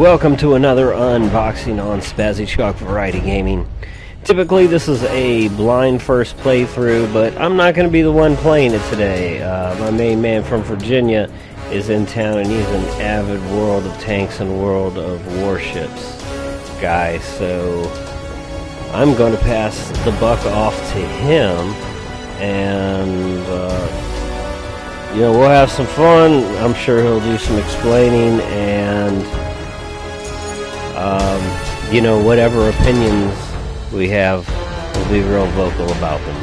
Welcome to another unboxing on Spazzychalk Variety Gaming. Typically this is a blind first playthrough, but I'm not going to be the one playing it today. My main man from Virginia is in town and he's an avid World of Tanks and World of Warships guy, so I'm going to pass the buck off to him and we'll have some fun. I'm sure he'll do some explaining and whatever opinions we have, we'll be real vocal about them.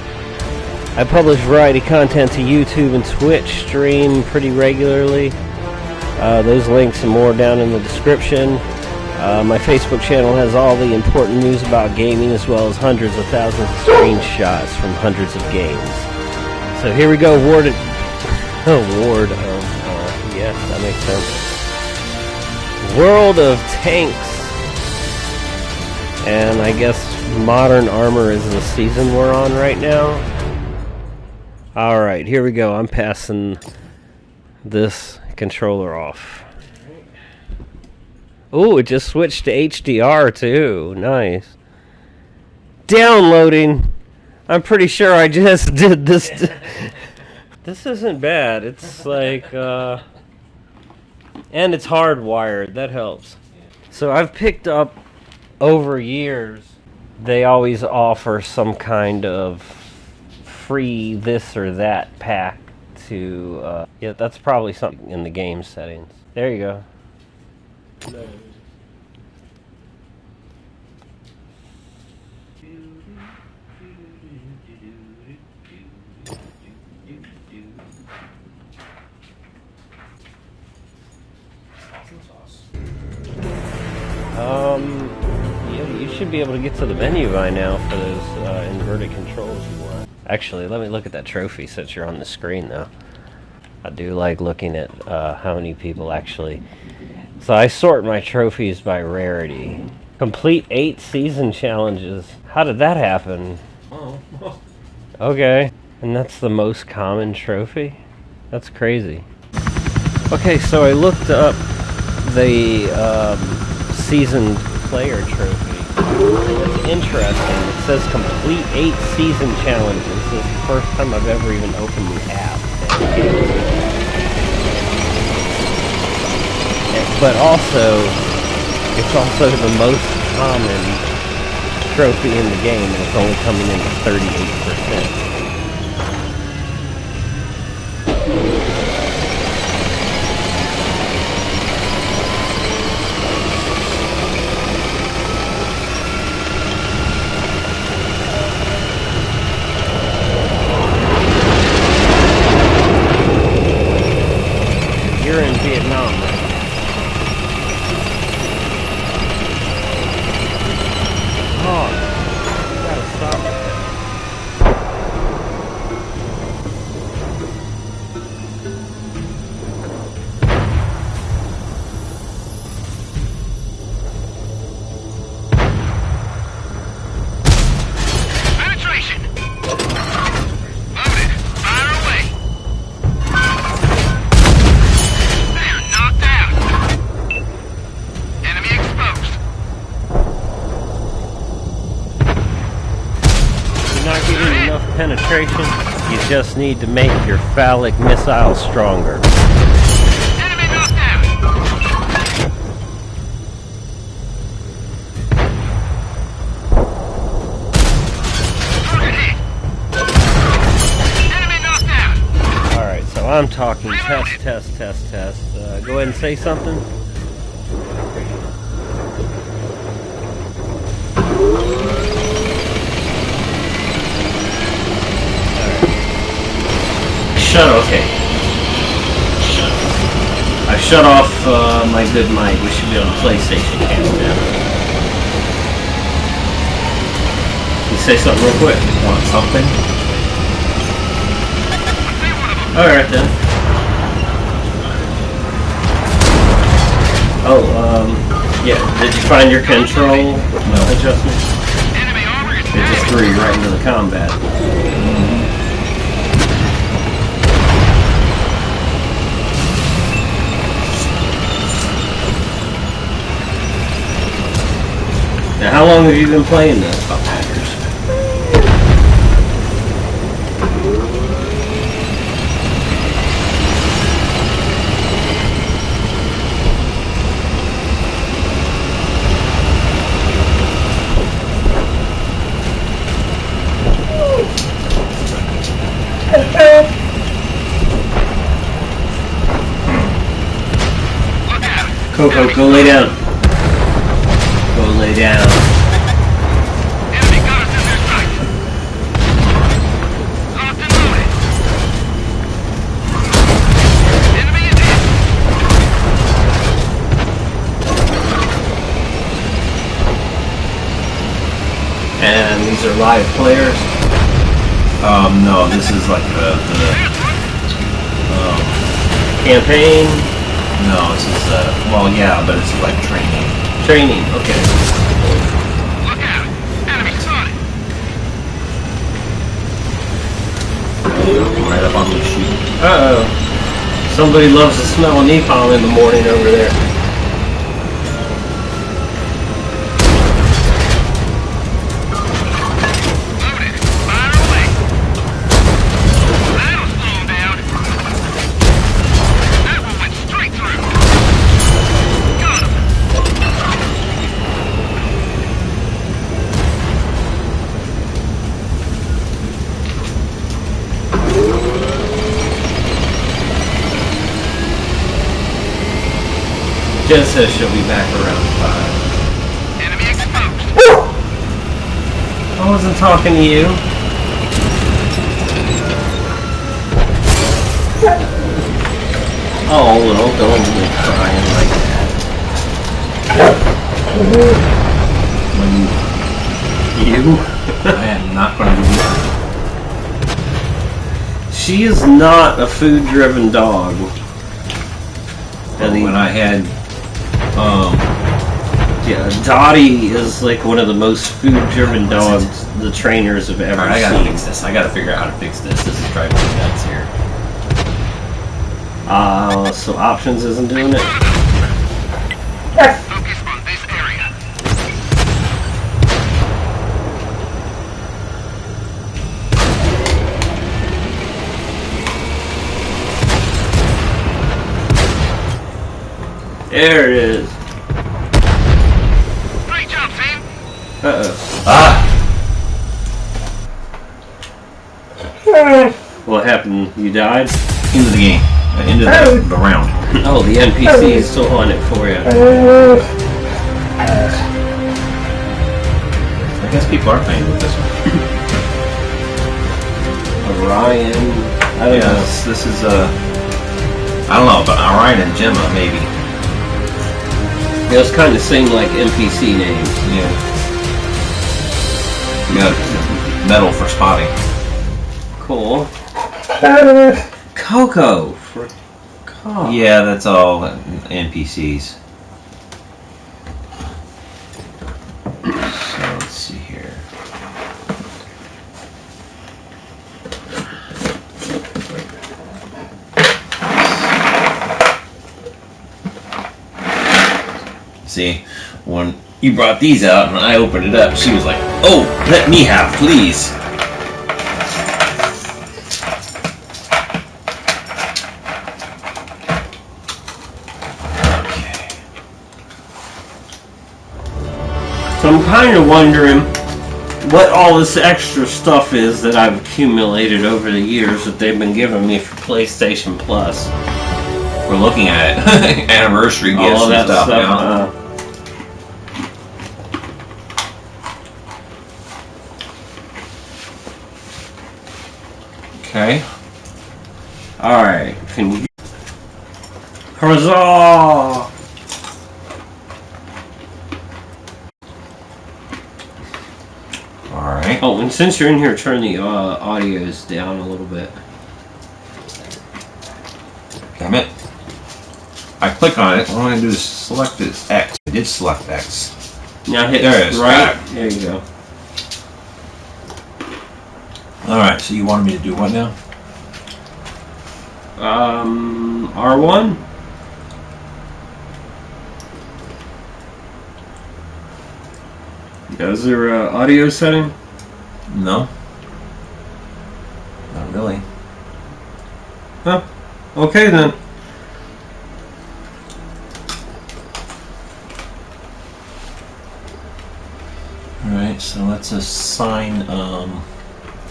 I publish variety content to YouTube and Twitch, stream pretty regularly. Those links and more down in the description. My Facebook channel has all the important news about gaming as well as hundreds of thousands of screenshots from hundreds of games. So here we go, Ward of yeah, that makes sense. World of Tanks. And I guess Modern Armor is the season we're on right now. Alright, here we go. I'm passing this controller off. Ooh, it just switched to HDR too. Nice. Downloading. I'm pretty sure I just did this. This isn't bad. It's like, and it's hardwired. That helps. So I've picked up over years, they always offer some kind of free this or that pack to, yeah, that's probably something in the game settings. There you go. Yeah, you should be able to get to the menu by now for those inverted controls you want. Actually, let me look at that trophy since you're on the screen, though. I do like looking at how many people actually... So I sort my trophies by rarity. Complete 8 season challenges. How did that happen? Oh. Okay. And that's the most common trophy? That's crazy. Okay, so I looked up the seasoned player trophy. It's interesting. It says complete 8 season challenges. This is the first time I've ever even opened the app. But also, it's also the most common trophy in the game, and it's only coming in at 38%. You're in Vietnam, right? Oh, you gotta stop it. Penetration! Loaded! Fire away! Knocked out. Enemy exposed. You're not getting enough penetration. You just need to make your phallic missile stronger. Enemy knocked out. Target hit. Enemy knocked out. Alright, so I'm talking test. Go ahead and say something. Okay. I've shut off my good mic. We should be on PlayStation cam now. You say something real quick. Want something? Alright then. Yeah. Did you find your control adjustment? It just threw you right into the combat. long have you been playing this? About 10 years. Look out! Coco, go lay down. Go lay down. Enemy gunners in their sights. Locked and loaded. Enemy is hit. And these are live players. No, this is like the Campaign. no, this is well, yeah, but it's like training. Training. Okay. Look out! Enemy spotted. Right up on the sheet. Uh-oh. Somebody loves the smell of napalm in the morning over there. Loaded. Fire away. That'll slow him down. That one went straight through. Got him. Jen says she'll be back around 5. Enemy exposed. I wasn't talking to you. Oh, little, don't be crying like that. You? I am not going to do that. She is not a food-driven dog. When I had Yeah, Dottie is like one of the most food-driven dogs the trainers have ever I gotta seen. fix this. I gotta figure out how to fix this. This is driving me nuts here. So options isn't doing it. Focus on this area. There it is. Great job, team. Uh-oh. Ah! What happened? You died? Into the game. Into the round. Oh, the NPC is still on it for you. I guess people are playing with this one. Orion. I don't know. This is I don't know, but Orion and Gemma maybe. Those kind of seem like NPC names. Yeah. You got medal for spotting. Cool. Coco for God. Yeah, that's all NPCs. So let's see here. See, when you brought these out and I opened it up, she was like, "Oh, let me have, please." So I'm kind of wondering what all this extra stuff is that I've accumulated over the years that they've been giving me for PlayStation Plus. We're looking at it. Anniversary gifts All of that and stuff. stuff. Now. Okay. Alright, can you... Huzzah! Alright. Oh, and since you're in here, turn the audios down a little bit. Damn it. I click on it. All I'm going to do is select this X. I did select X. Now hit There it is. right. Back. There you go. Alright, so you wanted me to do what now? R1? Is there an audio setting? No. Not really. Huh. Okay then. Alright, so let's assign,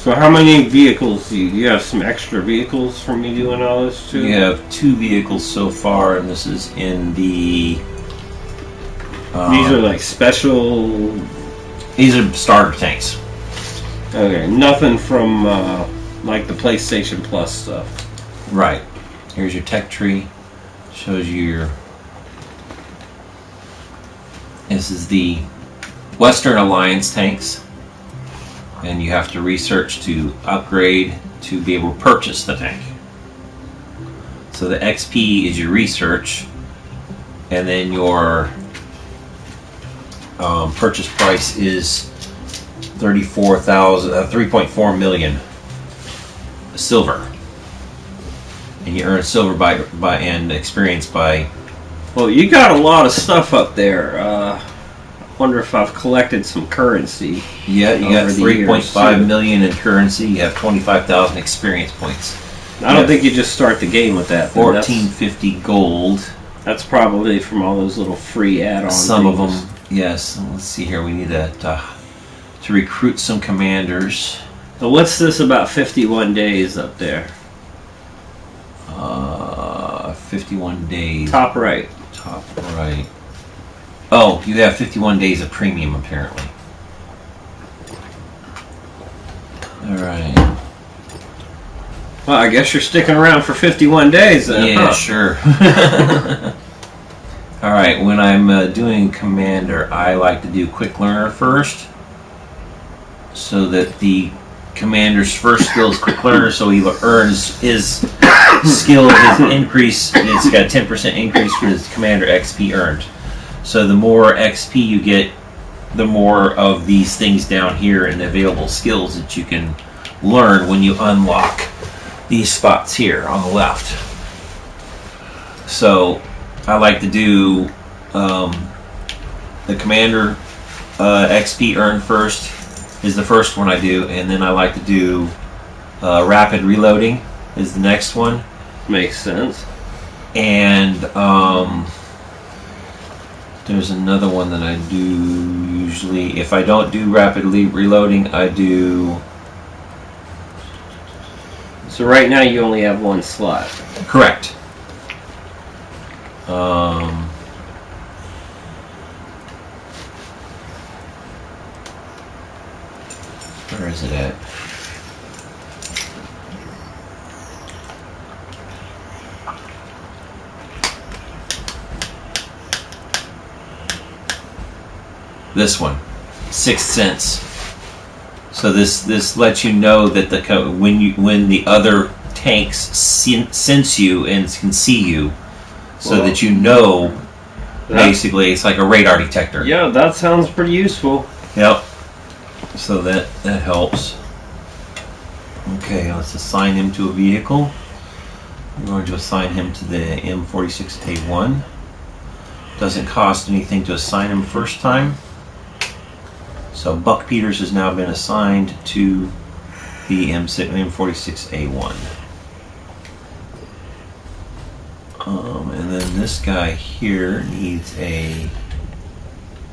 So how many vehicles do you have? Some extra vehicles for me doing all this too? we have 2 vehicles so far, and this is in the... These are like special... These are starter tanks. Okay, nothing from like the PlayStation Plus stuff. Right. Here's your tech tree. Shows you your... This is the Western Alliance tanks. And you have to research to upgrade to be able to purchase the tank. So the XP is your research, and then your purchase price is 3.4 million silver, and you earn silver by and experience by. Well, you got a lot of stuff up there. Wonder if I've collected some currency. Yeah, you got over the 3.5 years. million in currency. You have 25,000 experience points. I don't think you just start the game with that. 1450 gold. That's probably from all those little free add-on Some of things. them, yes. Let's see here. We need to recruit some commanders. So what's this about 51 days up there? 51 days. Top right. Top right. Oh, you have 51 days of premium apparently. Alright. Well, I guess you're sticking around for 51 days then. Yeah, huh? sure. Alright, when I'm doing commander, I like to do quick learner first, so that the commander's first skill is quick learner, so he earns his skill, his increase. It's got a 10% increase for his commander XP earned. So the more XP you get, the more of these things down here and available skills that you can learn when you unlock these spots here on the left. So I like to do the commander XP earned first is the first one I do, and then I like to do rapid reloading is the next one. Makes sense. And there's another one that I do usually. If I don't do rapidly reloading, I do... So right now you only have one slot. Correct. Where is it at? This one, Sixth Sense. So this lets you know that when the other tanks sense you and can see you, so that you know. Basically, it's like a radar detector. Yeah, that sounds pretty useful. Yep. So that helps. Okay, let's assign him to a vehicle. We're going to assign him to the M46A1. Doesn't cost anything to assign him first time. So Buck Peters has now been assigned to the M46A1. And then this guy here needs a...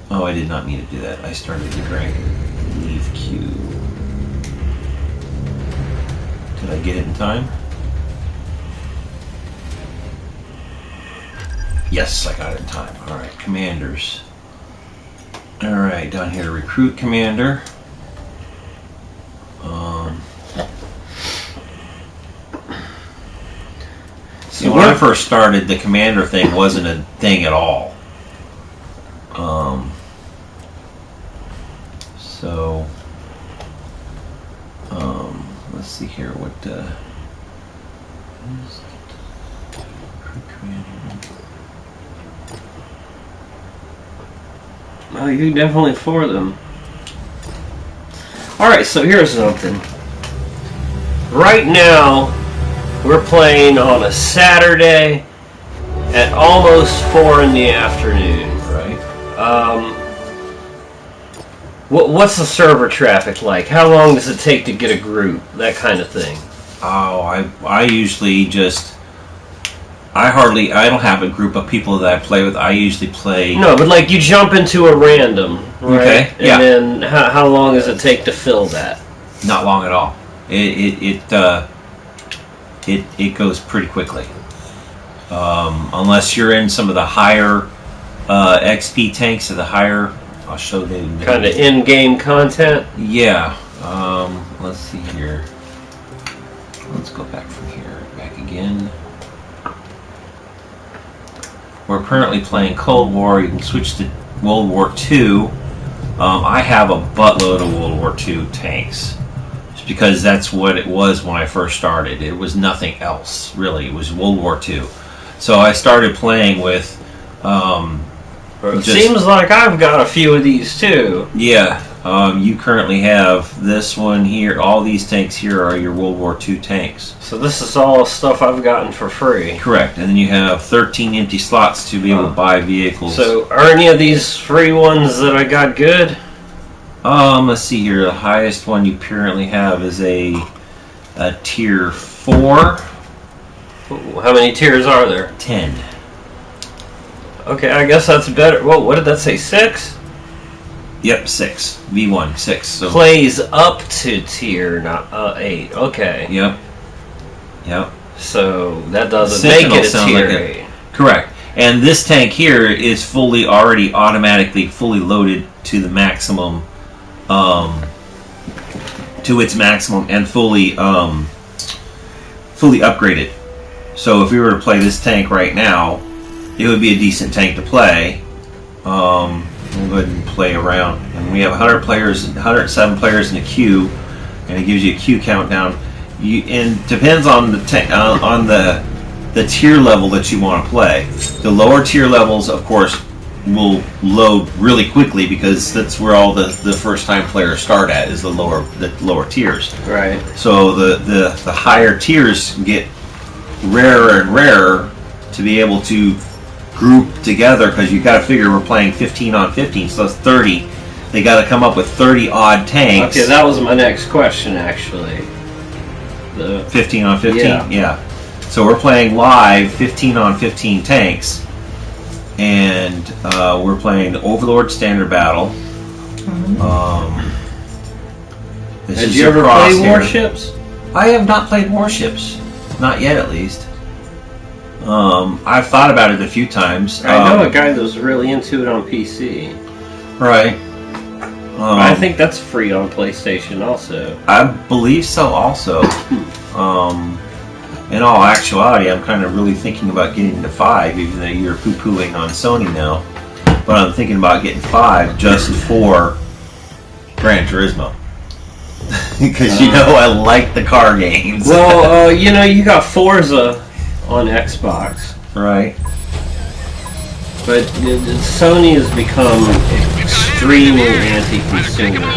Oh, I did not mean to do that. I started the drag. Leave queue. Did I get it in time? Yes, I got it in time. Alright, commanders. Alright, down here, recruit commander. See, when I first started, the commander thing wasn't a thing at all. Let's see here what Oh, you definitely for them. Alright, so here's something. Right now, we're playing on a Saturday at almost 4 in the afternoon. right? What's the server traffic like? How long does it take to get a group? That kind of thing. Oh, I usually just I don't have a group of people that I play with. I usually play. No, but like you jump into a random, right? Okay, yeah. And then how long does it take to fill that? Not long at all. It goes pretty quickly. Unless you're in some of the higher XP tanks or the higher. I'll show them. Kind of in-game content. Yeah. Let's see here. Let's go back from here. Back again. We're currently playing Cold War. You can switch to World War II. I have a buttload of World War II tanks. Just because that's what it was when I first started. It was nothing else, really. It was World War II. So I started playing with... it seems like I've got a few of these, too. Yeah. You currently have this one here. All these tanks here are your World War II tanks. So this is all stuff I've gotten for free. Correct. And then you have 13 empty slots to be able to buy vehicles. So are any of these free ones that I got good? Let's see here. The highest one you currently have is a tier 4. Ooh, how many tiers are there? 10. Okay, I guess that's better. Whoa, what did that say? 6? Yep, 6. V1, 6. So plays up to tier, not 8. Okay. Yep. Yep. So that doesn't Sentinel make it a sounds tier like 8. Correct. And this tank here is already automatically fully loaded to the maximum, to its maximum and fully upgraded. So if we were to play this tank right now, it would be a decent tank to play. We'll go ahead and play around. And we have 107 players in the queue, and it gives you a queue countdown. And depends on the tier level that you want to play. The lower tier levels, of course, will load really quickly because that's where all the first time players start at, is the lower tiers. Right. So the higher tiers get rarer and rarer to be able to group together, because you got to figure we're playing 15 on 15, so that's 30. They got to come up with 30 odd tanks. Okay, that was my next question, actually. The 15 on 15? Yeah. So we're playing live 15 on 15 tanks, and we're playing Overlord Standard Battle. Did you ever play Warships? I have not played Warships. Not yet, at least. I've thought about it a few times. I know a guy that was really into it on PC. Right. I think that's free on PlayStation also. I believe so also. In all actuality, I'm kind of really thinking about getting to 5, even though you're poo-pooing on Sony now. But I'm thinking about getting 5 just for Gran Turismo. Because, I like the car games. Well, you got Forza on Xbox. Right. But Sony has become extremely anti-consumer.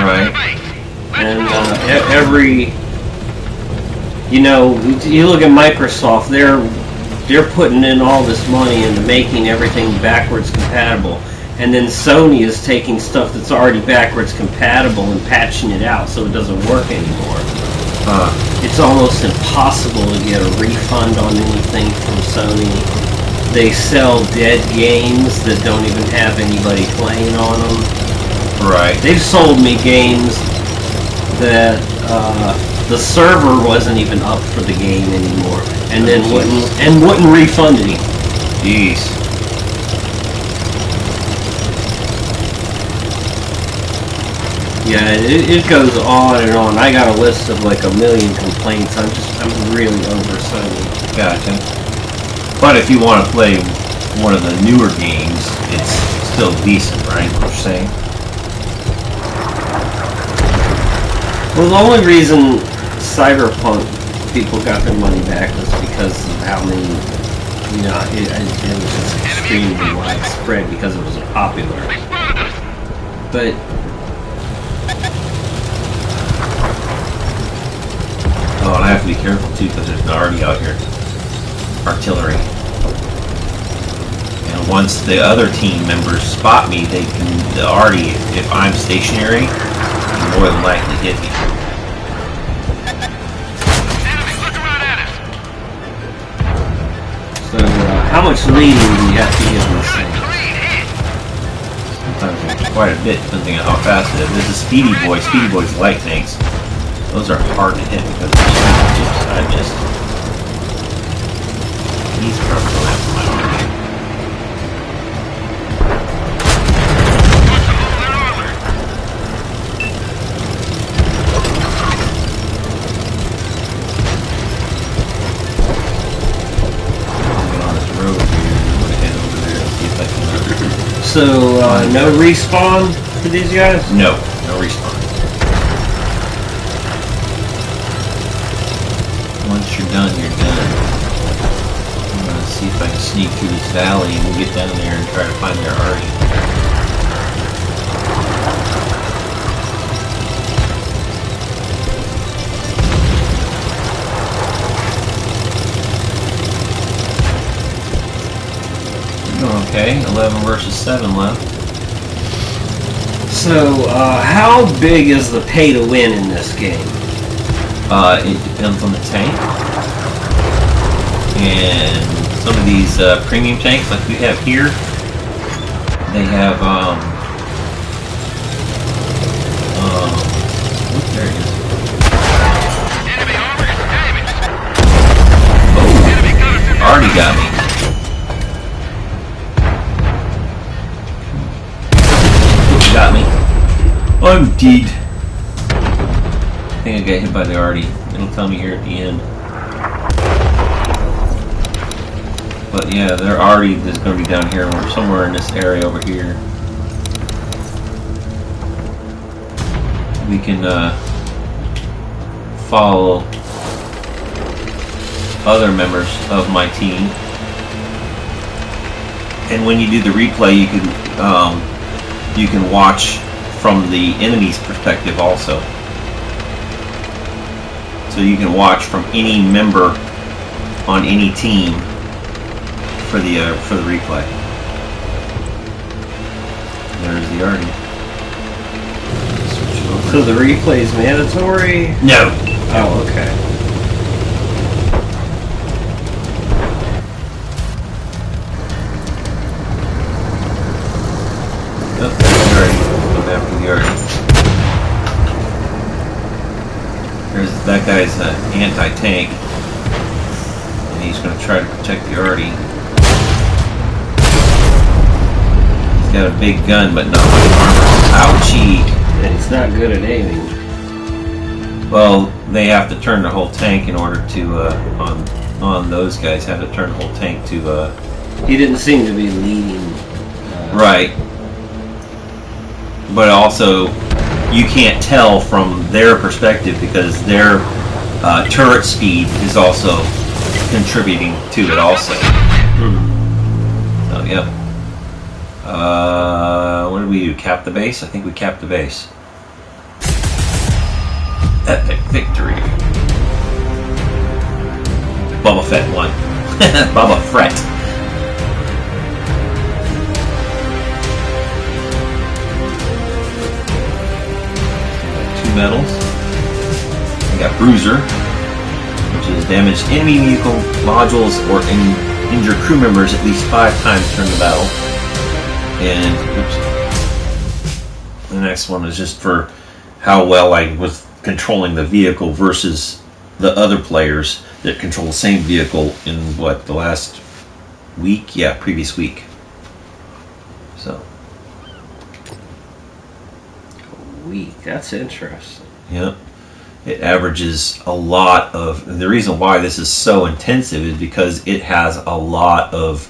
Right. And you look at Microsoft, they're putting in all this money into making everything backwards compatible. And then Sony is taking stuff that's already backwards compatible and patching it out so it doesn't work anymore. It's almost impossible to get a refund on anything from Sony. They sell dead games that don't even have anybody playing on them. Right. They've sold me games that the server wasn't even up for the game anymore, and then wouldn't refund me. Jeez. Yeah, it goes on and on. I got a list of like 1 million complaints. I'm really over Sony. Gotcha. But if you want to play one of the newer games, it's still decent, right? What you're saying? Well, the only reason Cyberpunk people got their money back was because of how many, it was just extremely widespread because it was popular. But oh, and I have to be careful too because there's an arty out here. Artillery. And And once the other team members spot me, they can already, if I'm stationary, can more than likely hit me. Enemy, looking right at us. So, how much leading do you have to give this thing? Clean hit. Sometimes quite a bit, depending on how fast it is. There's a Speedy Boy. Speedy Boy's light tanks. Those are hard to hit because they're speedy chips. I missed. He's probably going after my arm. What's the hole in their armor? I'll get on this road here. I'm going to head over there and see if I can... So, no respawn for these guys? No respawn. Once you're done, you're done. I'm going to see if I can sneak through this valley and we'll get down there and try to find their arty. Okay, 11 versus 7 left. So, how big is the pay to win in this game? It depends on the tank. And some of these premium tanks, like we have here, they have, there it is. Enemy armor is damaged. Oh, Enemy gunners in already got me. Got me. I'm dead. I think I got hit by the arty. It'll tell me here at the end. But yeah, their arty is going to be down here or somewhere in this area over here. We can follow other members of my team. And when you do the replay, you can watch from the enemy's perspective also. So you can watch from any member on any team for the replay. There's the arty. Switch it over. So the replay is mandatory? No. Oh, okay. Oh, there's the arty. Go after the arty. That guy's an anti-tank, and he's going to try to protect the arty. He's got a big gun, but not much armor. Ouchie! And he's not good at aiming. Well, they have to turn the whole tank in order to, on those guys, have to turn the whole tank to, He didn't seem to be leading. Right. But also, you can't tell from their perspective because their turret speed is also contributing to it also. So, yep. What did we do? Cap the base? I think we capped the base. Epic victory. Boba Fett won. Boba Fett. 2 medals. We got Bruiser, which is damage enemy vehicle modules or injure crew members at least 5 times during the battle. And oops, the next one is just for how well I was controlling the vehicle versus the other players that control the same vehicle in what, the last week? Yeah, previous week. So. Weak. That's interesting. Yeah. It averages a lot of, the reason why this is so intensive is because it has a lot of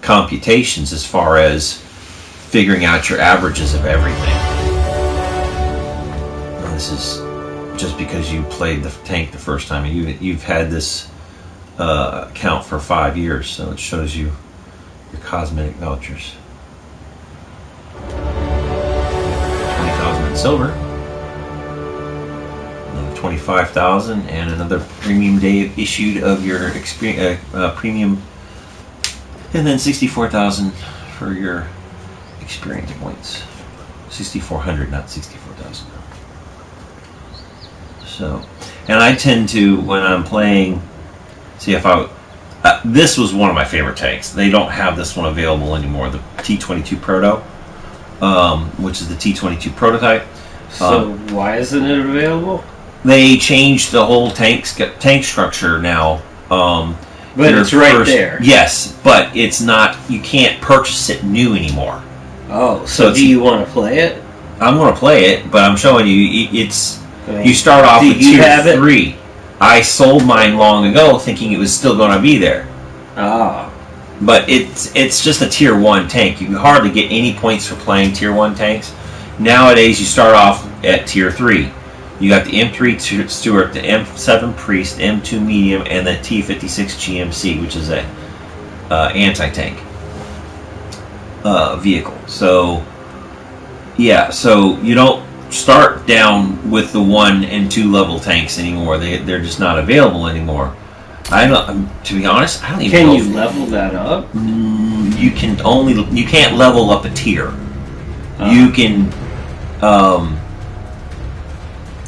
computations as far as figuring out your averages of everything. Now, this is just because you played the tank the first time. You've had this account for 5 years, so it shows you your cosmetic vouchers. 20,000 in silver, another 25,000, and another premium day issued of your premium And then 64,000 for your experience points. 6,400, not 64,000. So, and I tend to, when I'm playing, see if I, this was one of my favorite tanks. They don't have this one available anymore, the T-22 Proto, which is the T-22 prototype. So why isn't it available? They changed the whole tank structure now. But it's right there. Yes, but it's not, you can't purchase it new anymore. Oh, so do you want to play it? I'm going to play it, but I'm showing you, it's, you start off with tier 3. I sold mine long ago thinking it was still going to be there. Ah. But it's just a tier 1 tank. You can hardly get any points for playing tier 1 tanks. Nowadays you start off at tier 3. You got the M3 Stewart, the M7 Priest, the M2 Medium, and the T56 GMC, which is a anti-tank vehicle. So, yeah, so you don't start down with the 1 and 2 level tanks anymore. They're just not available anymore. I don't. To be honest, I don't even know. Can you level that up? You can't level up a tier. You can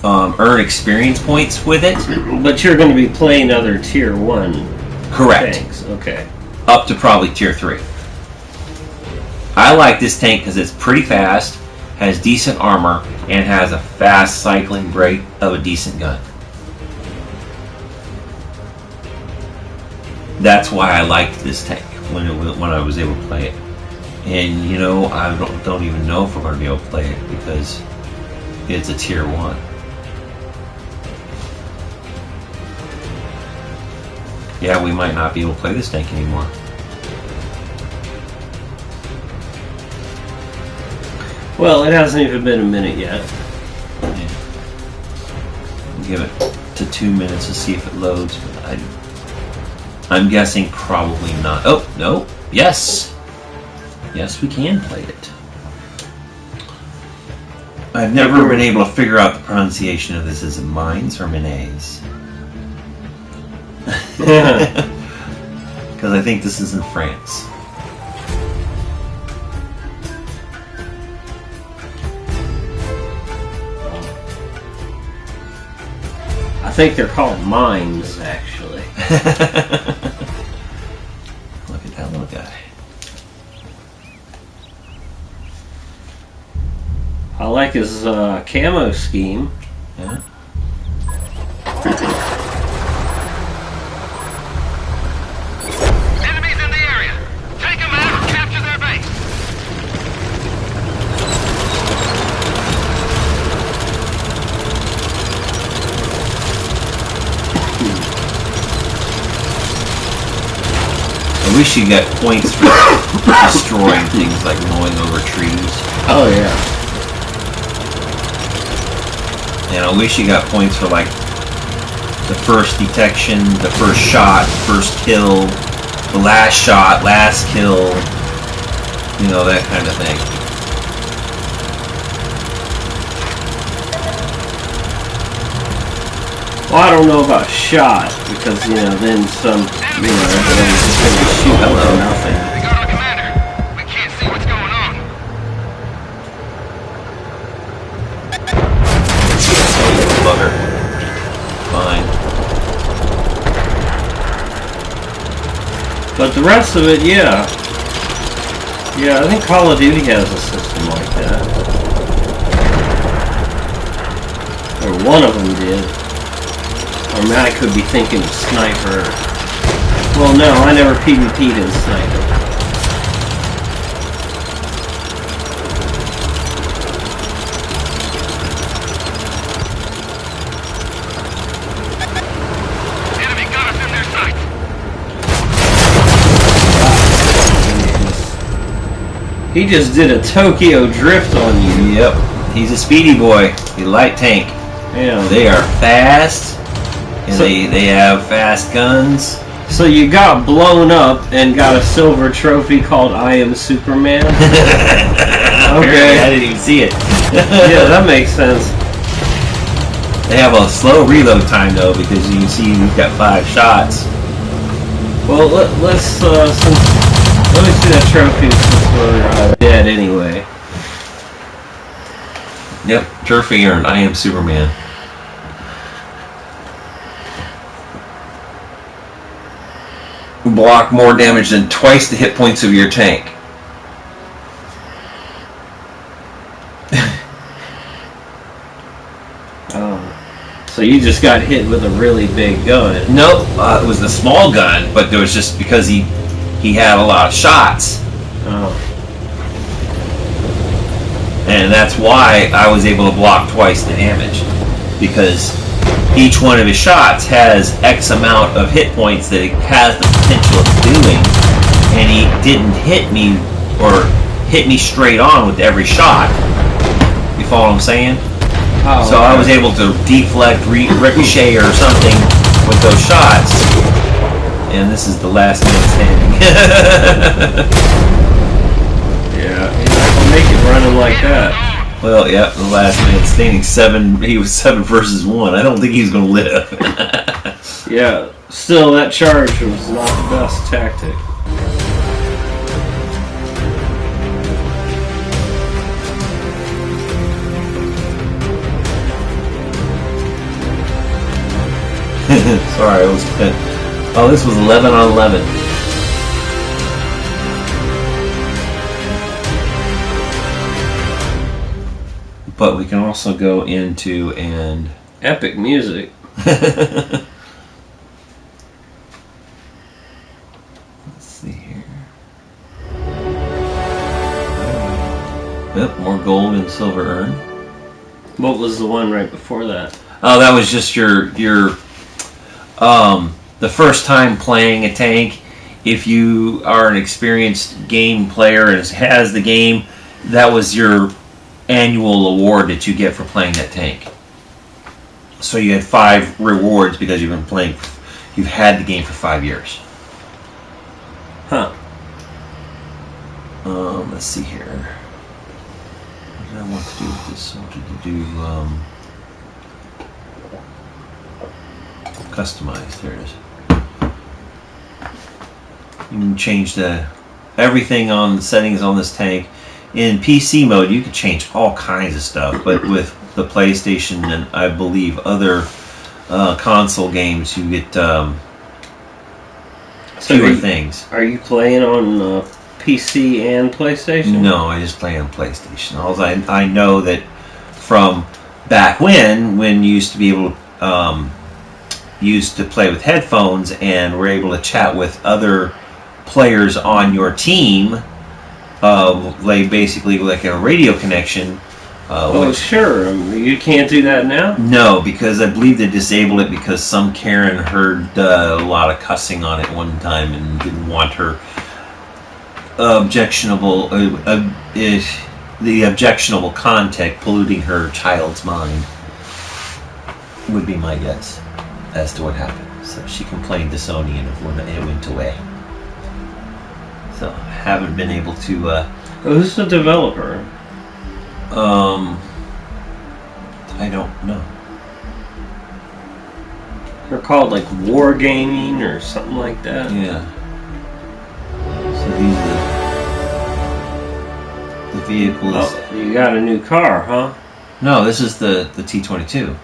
earn experience points with it. But you're going to be playing other tier 1 Correct. tanks. Okay. Up to probably tier 3. I like this tank because it's pretty fast, has decent armor, and has a fast cycling rate of a decent gun. That's why I liked this tank when I was able to play it. And you know, I don't even know if we're going to be able to play it because it's a tier 1. Yeah, we might not be able to play this tank anymore. Well, it hasn't even been a minute yet. Yeah. We'll give it to 2 minutes to see if it loads, but I'm guessing probably not. Oh, no. Yes. Yes, we can play it. I've never been able to figure out the pronunciation of this. Is it mines or minays? Because I think this is in France. I think they're called mines, actually. Look at that little guy. I like his camo scheme. Yeah. Enemies in the area. Take them out or capture their base. I wish you got points for destroying things like mowing over trees. Oh, yeah. And I wish you got points for like the first detection, the first shot, first kill, the last shot, last kill, you know, that kind of thing. Well, I don't know about shot, because, you know, then some, you know, everybody's just going to shoot up for nothing. We got our commander. We can't see what's going on. Bugger. Fine. But the rest of it, yeah. Yeah, I think Call of Duty has a system like that. Or one of them did. Or maybe I could be thinking of Sniper. Well, no, I never PvP'd in Sniper. Enemy got us in their sights. He just did a Tokyo drift on you. Yep. He's a speedy boy. He's a light tank. Yeah. They are fast. And they have fast guns. So you got blown up and got a silver trophy called I Am Superman? Okay. I didn't even see it. Yeah, that makes sense. They have a slow reload time though, because you can see you've got 5 shots. Well, let's since Let me see that trophy since we're dead anyway. Yep, trophy earned. I am Superman. Block more damage than twice the hit points of your tank. So you just got hit with a really big gun. Nope, it was the small gun, but it was just because he had a lot of shots. Oh. And that's why I was able to block twice the damage. Because each one of his shots has X amount of hit points that it has the potential of doing. And he didn't hit me or hit me straight on with every shot. You follow what I'm saying? Oh, so I was able to deflect, ricochet or something with those shots. And this is the last man standing. Yeah, he's not gonna make it running like that. Well, yeah, the last man standing. 7. He was 7 versus 1. I don't think he's going to live. Yeah, still that charge was not the best tactic. Sorry, I was. Oh, this was 11 on 11. But we can also go into and Epic music. let's see here. Yep, more gold and silver earned. What was the one right before that? Oh, that was just your the first time playing a tank. If you are an experienced game player and has the game, that was your annual award that you get for playing that tank. So you had 5 rewards because you've had the game for 5 years. Huh. Let's see here. What did I want to do with this? I wanted to do customize. There it is. You can change everything on the settings on this tank. In PC mode, you can change all kinds of stuff, but with the PlayStation and I believe other console games, you get fewer things. Are you playing on PC and PlayStation? No, I just play on PlayStation. I know that from back when you used to be able to used to play with headphones and were able to chat with other players on your team, like basically like a radio connection. Sure. You can't do that now? No, because I believe they disabled it because some Karen heard a lot of cussing on it one time and didn't want her objectionable content polluting her child's mind. Would be my guess as to what happened. So she complained to Sony and it went away. So haven't been able to. Who's the developer? I don't know. They're called like Wargaming or something like that. Yeah. So these are the vehicles. Oh, you got a new car, huh? No, this is the T-22.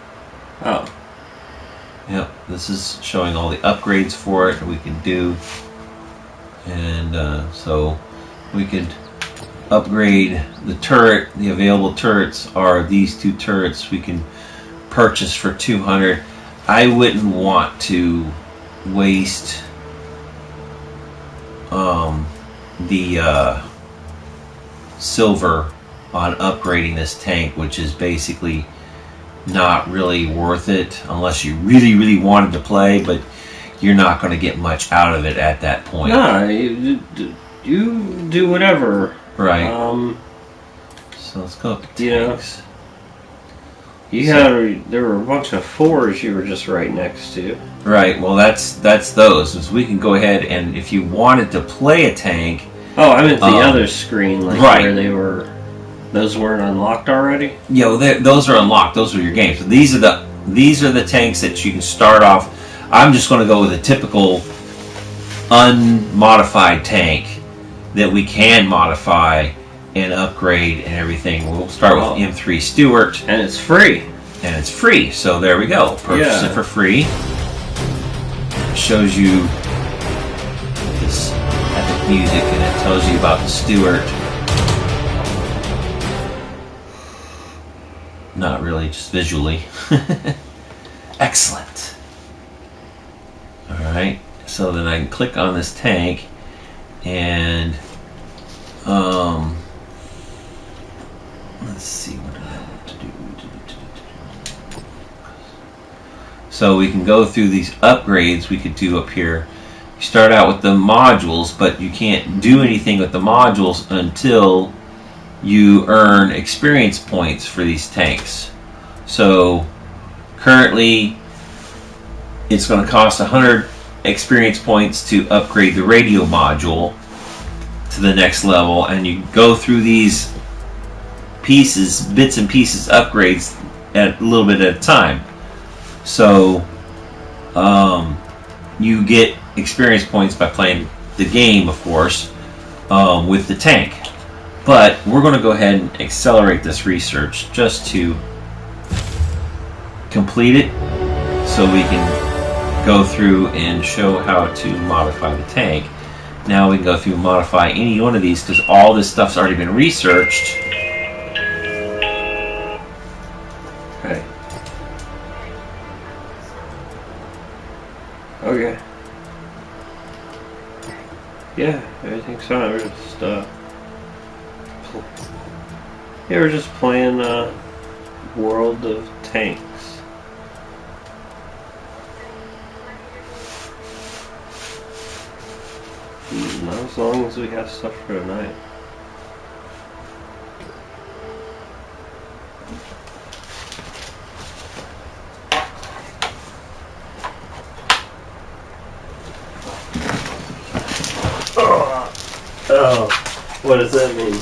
Oh. Yep, this is showing all the upgrades for it that we can do. And so we could upgrade the turret. The available turrets are these 2 turrets we can purchase for 200. I wouldn't want to waste the silver on upgrading this tank, which is basically not really worth it unless you really wanted to play, but you're not going to get much out of it at that point. No, you do whatever. Right. So let's go up to tanks. There were a bunch of 4s you were just right next to. Right. Well, that's those. So we can go ahead and if you wanted to play a tank. Oh, I meant the other screen, like right. Where they were. Those weren't unlocked already. Yeah, well, those are unlocked. Those are your games. So these are the tanks that you can start off. I'm just going to go with a typical unmodified tank, that we can modify and upgrade and everything. We'll start with M3 Stewart. And it's free. And it's free, so there we go. Purchase it for free. Shows you this epic music, and it tells you about the Stewart. Not really, just visually. Excellent. Alright, so then I can click on this tank, and let's see what I want to do. So we can go through these upgrades we could do up here. You start out with the modules, but you can't do anything with the modules until you earn experience points for these tanks. So currently it's going to cost 100 experience points to upgrade the radio module to the next level, and you go through these pieces, bits and pieces, upgrades at a little bit at a time. So you get experience points by playing the game, of course, with the tank. But we're going to go ahead and accelerate this research just to complete it, so we can go through and show how to modify the tank. Now we can go through and modify any one of these, because all this stuff's already been researched. Okay. Okay. Yeah, everything's fine. We're just we're just playing World of Tanks. Not as long as we have stuff for tonight. Oh, what does that mean?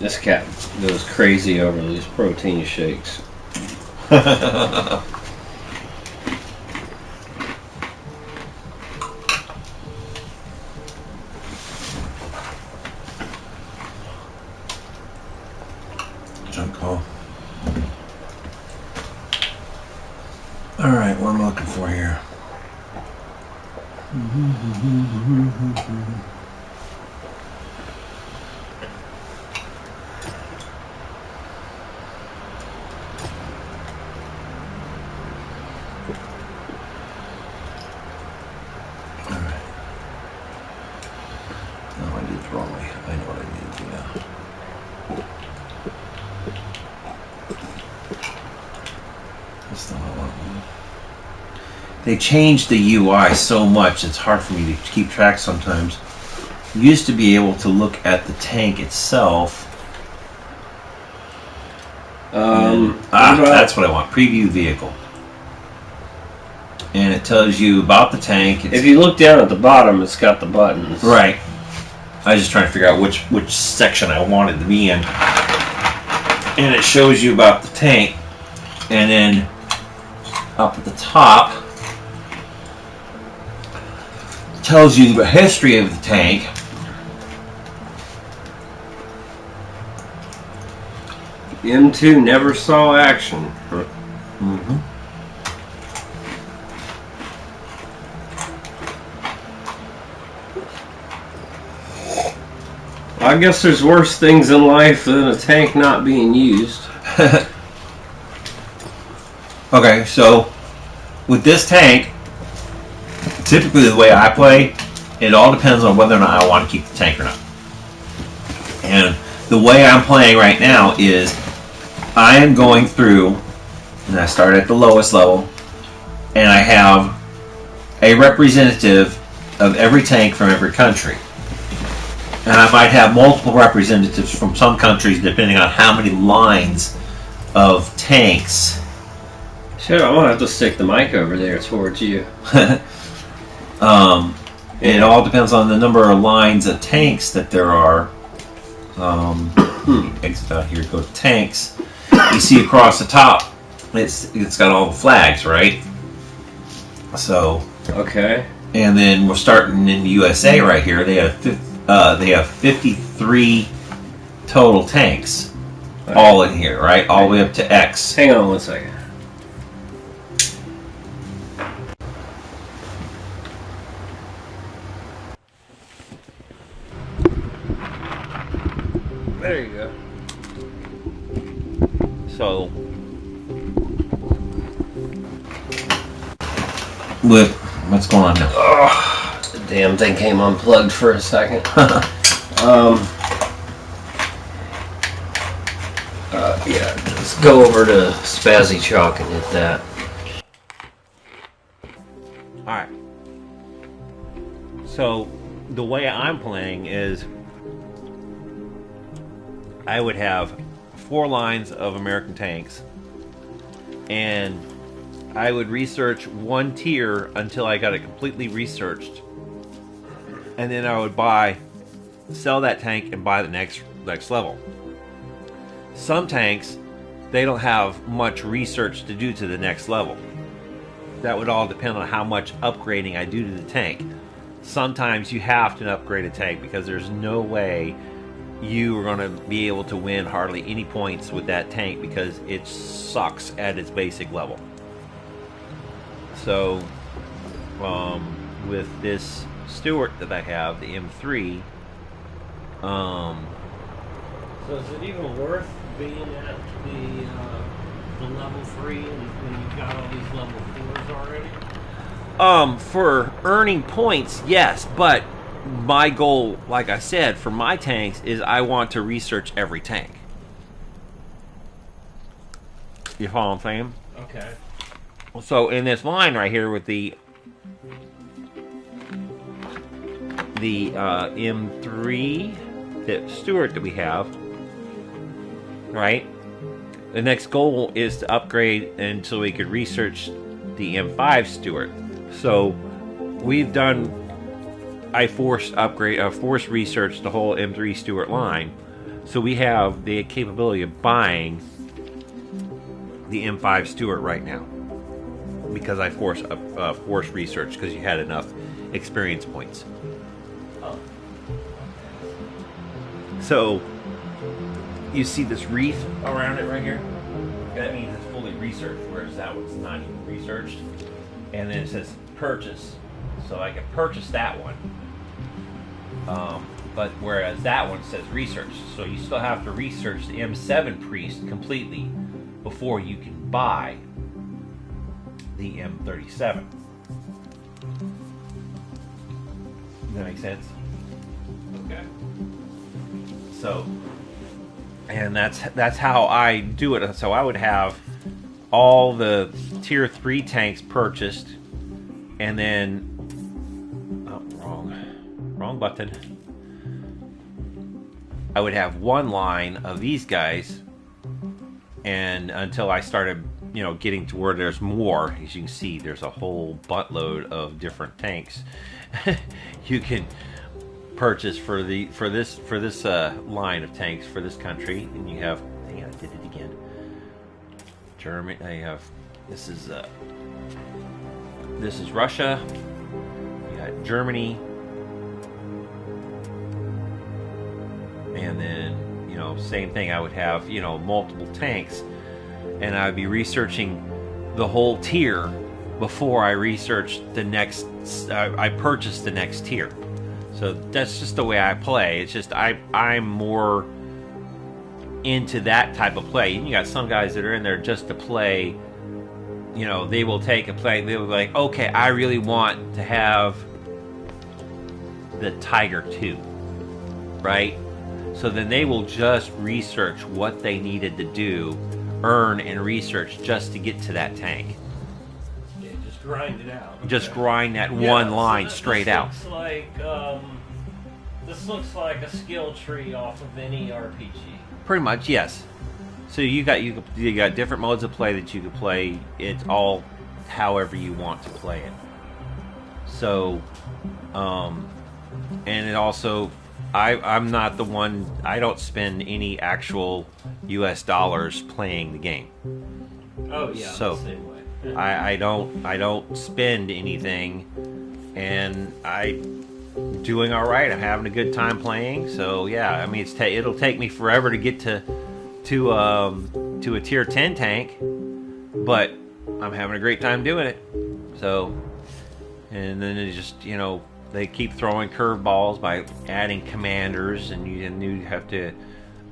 This cat goes crazy over these protein shakes. Junk call. Alright, what am I looking for here? They changed the UI so much, it's hard for me to keep track sometimes. You used to be able to look at the tank itself. That's what I want. Preview vehicle. And it tells you about the tank. If you look down at the bottom, it's got the buttons. Right. I was just trying to figure out which section I wanted to be in. And it shows you about the tank. And then up at the top, tells you the history of the tank. M2 never saw action. Mm-hmm. I guess there's worse things in life than a tank not being used. Okay, so with this tank, typically the way I play, it all depends on whether or not I want to keep the tank or not. And the way I'm playing right now is I am going through, and I start at the lowest level, and I have a representative of every tank from every country. And I might have multiple representatives from some countries depending on how many lines of tanks. Sure, I'm gonna have to stick the mic over there towards you. It all depends on the number of lines of tanks that there are. Exit out here, go to tanks. You see across the top, it's got all the flags, right? So okay. And then we're starting in the USA right here. They have 53 total tanks, all in here, right? All the way up to X. Hang on one second. There you go. So, what's going on now? Oh, the damn thing came unplugged for a second. Yeah, let's go over to Spazzychalk and hit that. Alright. So, the way I'm playing is I would have 4 lines of American tanks, and I would research one tier until I got it completely researched, and then I would sell that tank and buy the next level. Some tanks, they don't have much research to do to the next level. That would all depend on how much upgrading I do to the tank. Sometimes you have to upgrade a tank because there's no way you are going to be able to win hardly any points with that tank because it sucks at its basic level. So, with this Stuart that I have, the M3, so is it even worth being at the level 3 when you've got all these level 4s already? For earning points, yes, but my goal, like I said, for my tanks is I want to research every tank. You follow what I'm saying? Okay. So in this line right here with the M3, the Stuart that we have, right? The next goal is to upgrade until we could research the M5 Stuart. So we've done. I forced research the whole M3 Stuart line, So we have the capability of buying the M5 Stuart right now because I forced research because you had enough experience points. Oh. So you see this wreath around it right here? That means it's fully researched, whereas that one's not even researched. And then it says purchase. So I can purchase that one. But whereas that one says research. So you still have to research the M7 Priest completely before you can buy the M37. Does that make sense? Okay. So, and that's how I do it. So I would have all the tier 3 tanks purchased, and then wrong button. I would have one line of these guys, and until I started, getting to where there's more. As you can see, there's a whole buttload of different tanks you can purchase for this line of tanks for this country. And you have, hang on, I did it again. Germany. I have this is Russia. You got Germany, and then same thing. I would have multiple tanks, and I'd be researching the whole tier before I researched the next. I purchased the next tier. So that's just the way I play. It's just I'm more into that type of play. You got some guys that are in there just to play. They will take a play. They will be like, okay, I really want to have the Tiger 2, right? So then they will just research what they needed to do, earn and research just to get to that tank. Yeah, just grind it out. Just grind that one line straight out. This looks like a skill tree off of any RPG. Pretty much, yes. So you got different modes of play that you could play. It's all however you want to play it. So, and it also, I'm not the one. I don't spend any actual U.S. dollars playing the game. Oh yeah, so the same way. I don't spend anything, and I'm doing all right. I'm having a good time playing. So yeah, I mean it'll take me forever to get to a tier 10 tank, but I'm having a great time doing it. So, and then it just they keep throwing curveballs by adding commanders, and you have to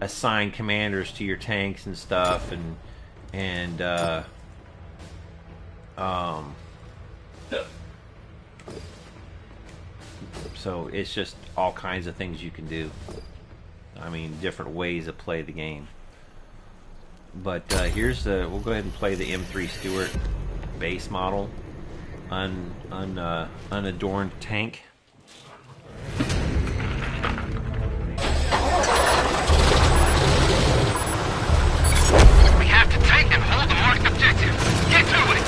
assign commanders to your tanks and stuff, and so it's just all kinds of things you can do. I mean, different ways to play the game. But we'll go ahead and play the M3 Stuart base model, unadorned tank. We have to take and hold the marked objective. Get to it!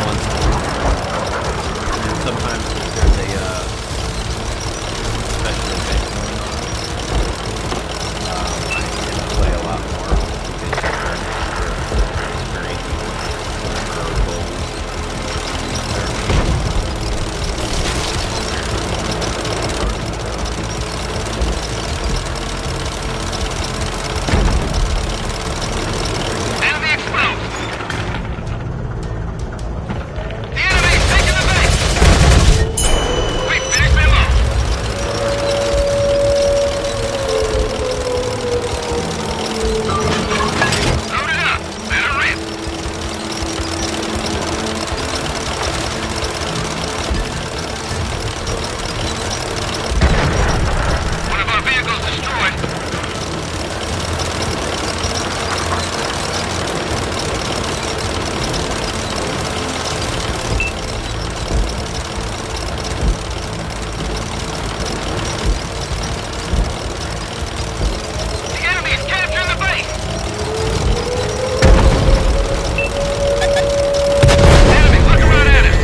once. And sometimes there's a special event going on. I tend to play a lot more because experiencing goals. Enemy exposed! The enemy's taking the base! We finished them off! Load it up! Let her rip! One of our vehicles destroyed. The enemy is capturing the base! Enemy, look around at us!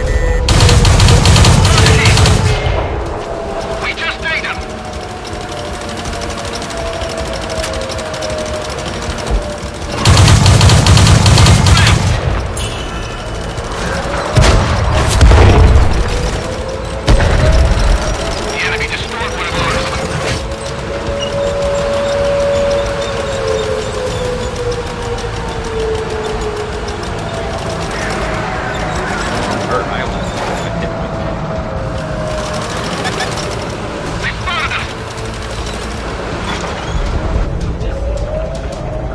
We just ate him! The enemy destroyed one of ours. Hurt. I almost hit myself. They spotted us!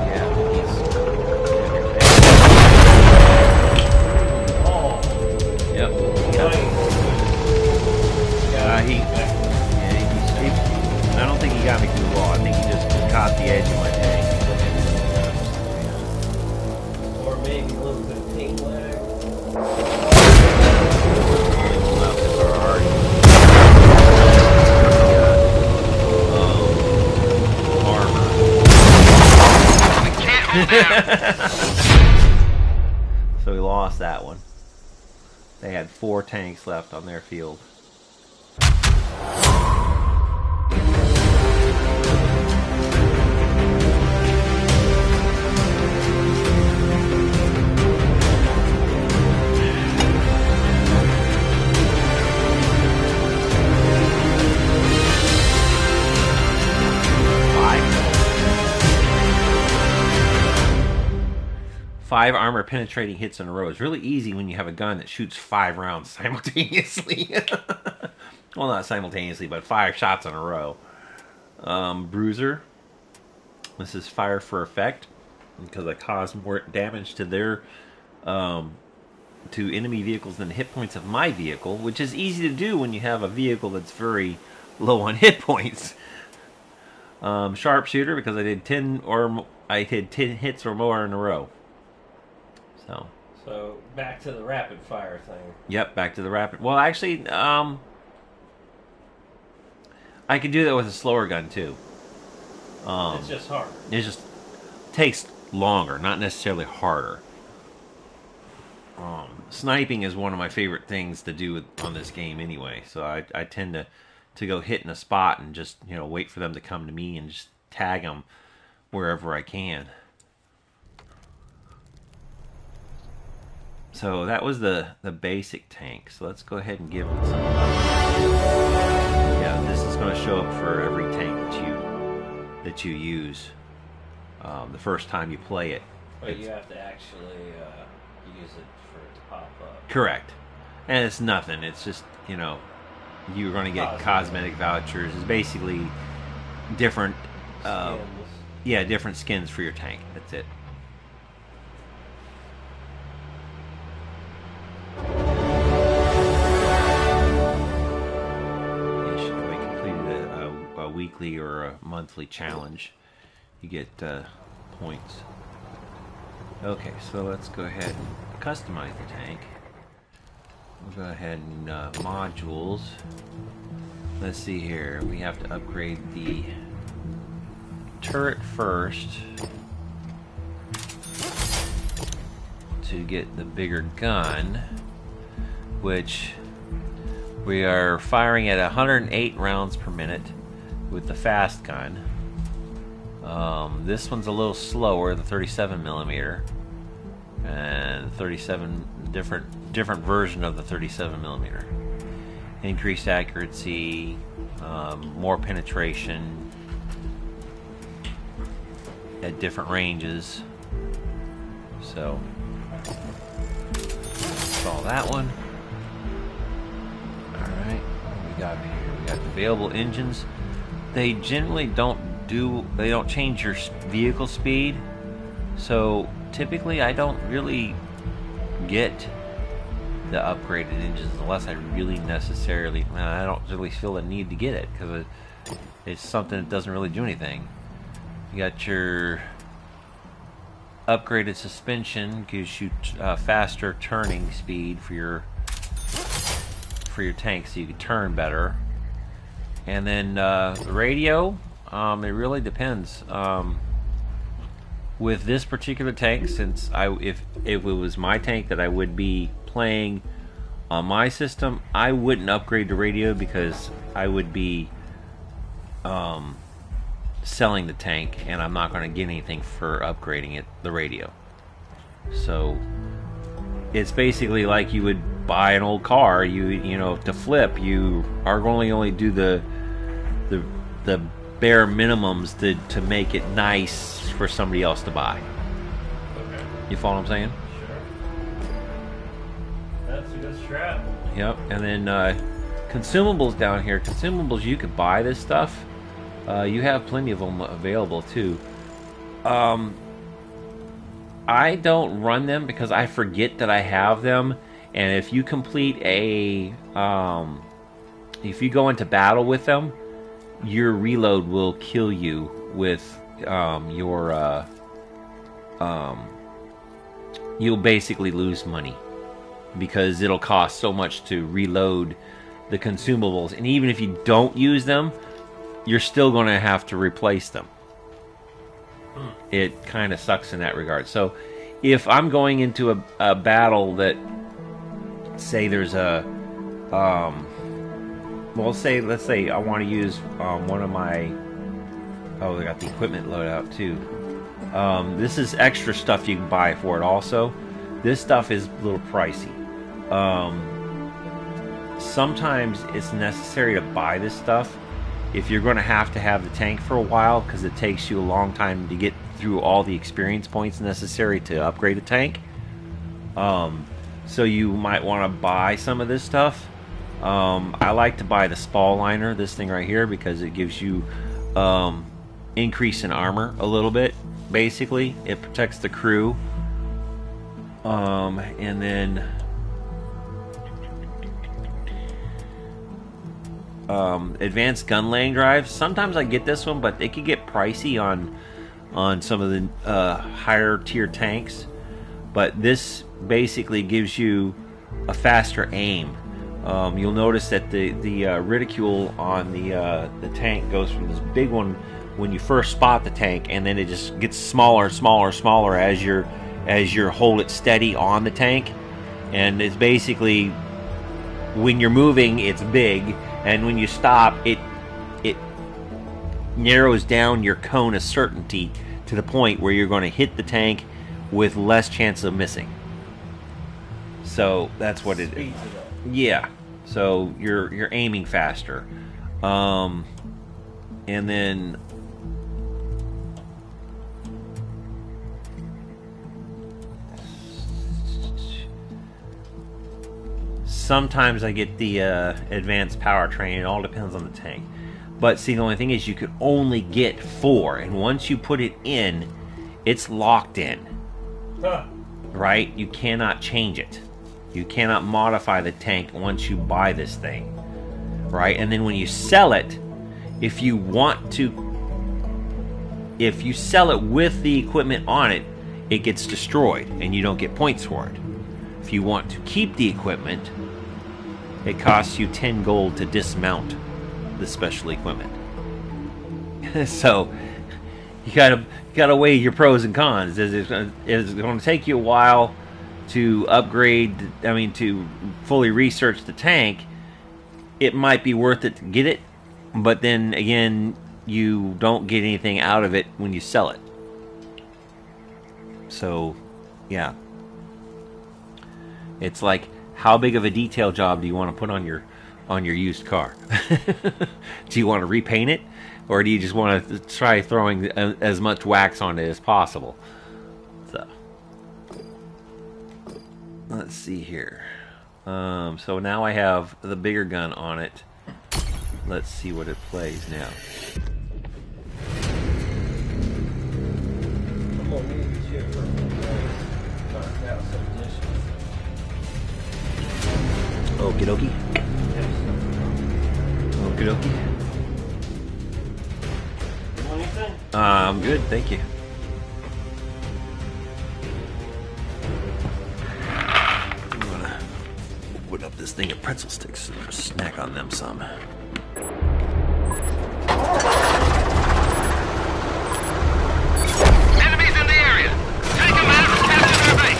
Yeah, he's. Yep. I don't think he got me through the wall. I think he just caught the edge of my tank. Or maybe a little bit of ping lag. Only one left is our Artie. Armor. We can't hold out! So we lost that one. They had 4 tanks left on their field. Five armor penetrating hits in a row. It's really easy when you have a gun that shoots 5 rounds simultaneously. Well, not simultaneously, but 5 shots in a row. Bruiser. This is fire for effect because I cause more damage to their to enemy vehicles than the hit points of my vehicle, which is easy to do when you have a vehicle that's very low on hit points. Sharpshooter because I did 10 hits or more in a row. So back to the rapid fire thing. Yep, back to the rapid. Well, actually, I could do that with a slower gun too. It's just hard. It just takes longer, not necessarily harder. Sniping is one of my favorite things to do on this game anyway. So I tend to go hit in a spot and just wait for them to come to me and just tag them wherever I can. So that was the basic tank. So let's go ahead and give them some. Yeah, this is going to show up for every tank that you use the first time you play it. But you have to actually use it for it to pop up. Correct. And it's nothing. It's just you're going to get cosmetic vouchers. It's basically different. Yeah, different skins for your tank. That's it. Weekly or a monthly challenge, you get points. Okay, so let's go ahead and customize the tank. We'll go ahead and modules. Let's see here. We have to upgrade the turret first to get the bigger gun. which we are firing at 108 rounds per minute with the fast gun. This one's a little slower, the 37 millimeter, and 37 different version of the 37 millimeter. Increased accuracy, more penetration at different ranges. So install that one. Alright, what we got here? We got available engines. They generally don't change your vehicle speed. So typically I don't really get the upgraded engines unless I really necessarily, I don't really feel the need to get it because it's something that doesn't really do anything. You got your upgraded suspension, gives you faster turning speed for your tank, so you can turn better. And then the radio, it really depends. With this particular tank, since if it was my tank that I would be playing on my system, I wouldn't upgrade the radio because I would be selling the tank, and I'm not going to get anything for upgrading the radio. So it's basically like you would buy an old car. You know, to flip, you are going to only do the bare minimums to make it nice for somebody else to buy. Okay. You follow what I'm saying? Sure. That's a good strap. Yep. And then consumables down here. Consumables, you could buy this stuff. You have plenty of them available too. I don't run them because I forget that I have them. And if you complete if you go into battle with them, your reload will kill you with you'll basically lose money because it'll cost so much to reload the consumables, and even if you don't use them, you're still going to have to replace them. It kind of sucks in that regard. So if I'm going into a battle that, say there's a let's say I want to use one of my, I got the equipment loadout too. This is extra stuff you can buy for it also. This stuff is a little pricey. Sometimes it's necessary to buy this stuff if you're going to have the tank for a while, because it takes you a long time to get through all the experience points necessary to upgrade a tank. So you might want to buy some of this stuff. I like to buy the Spall liner, this thing right here, because it gives you increase in armor a little bit. Basically, it protects the crew. And then advanced gun laying drives. Sometimes I get this one, but it can get pricey on some of the higher tier tanks. But this basically gives you a faster aim. You'll notice that the ridicule on the tank goes from this big one when you first spot the tank, and then it just gets smaller, smaller, smaller as you hold it steady on the tank. And it's basically, when you're moving, it's big, and when you stop, it narrows down your cone of certainty to the point where you're going to hit the tank with less chance of missing. So that's what it is. Yeah, so you're aiming faster, and then sometimes I get the advanced powertrain. It all depends on the tank. But see, the only thing is you can only get 4, and once you put it in, it's locked in. Huh. Right? You cannot change it. You cannot modify the tank once you buy this thing, right? And then when you sell it, if you sell it with the equipment on it, it gets destroyed and you don't get points for it. If you want to keep the equipment, it costs you 10 gold to dismount the special equipment. So you gotta weigh your pros and cons. It's going to take you a while to upgrade, I mean, to fully research the tank, it might be worth it to get it, but then again, you don't get anything out of it when you sell it. So, yeah. It's like, how big of a detail job do you want to put on your used car? Do you want to repaint it, or do you just want to try throwing as much wax on it as possible? So, let's see here. So now I have the bigger gun on it. Let's see what it plays now. Okie dokie. Okie dokie. I'm good, thank you. I'm gonna put up this thing of pretzel sticks and snack on them some. Enemies in the area. Take them out and capture their base.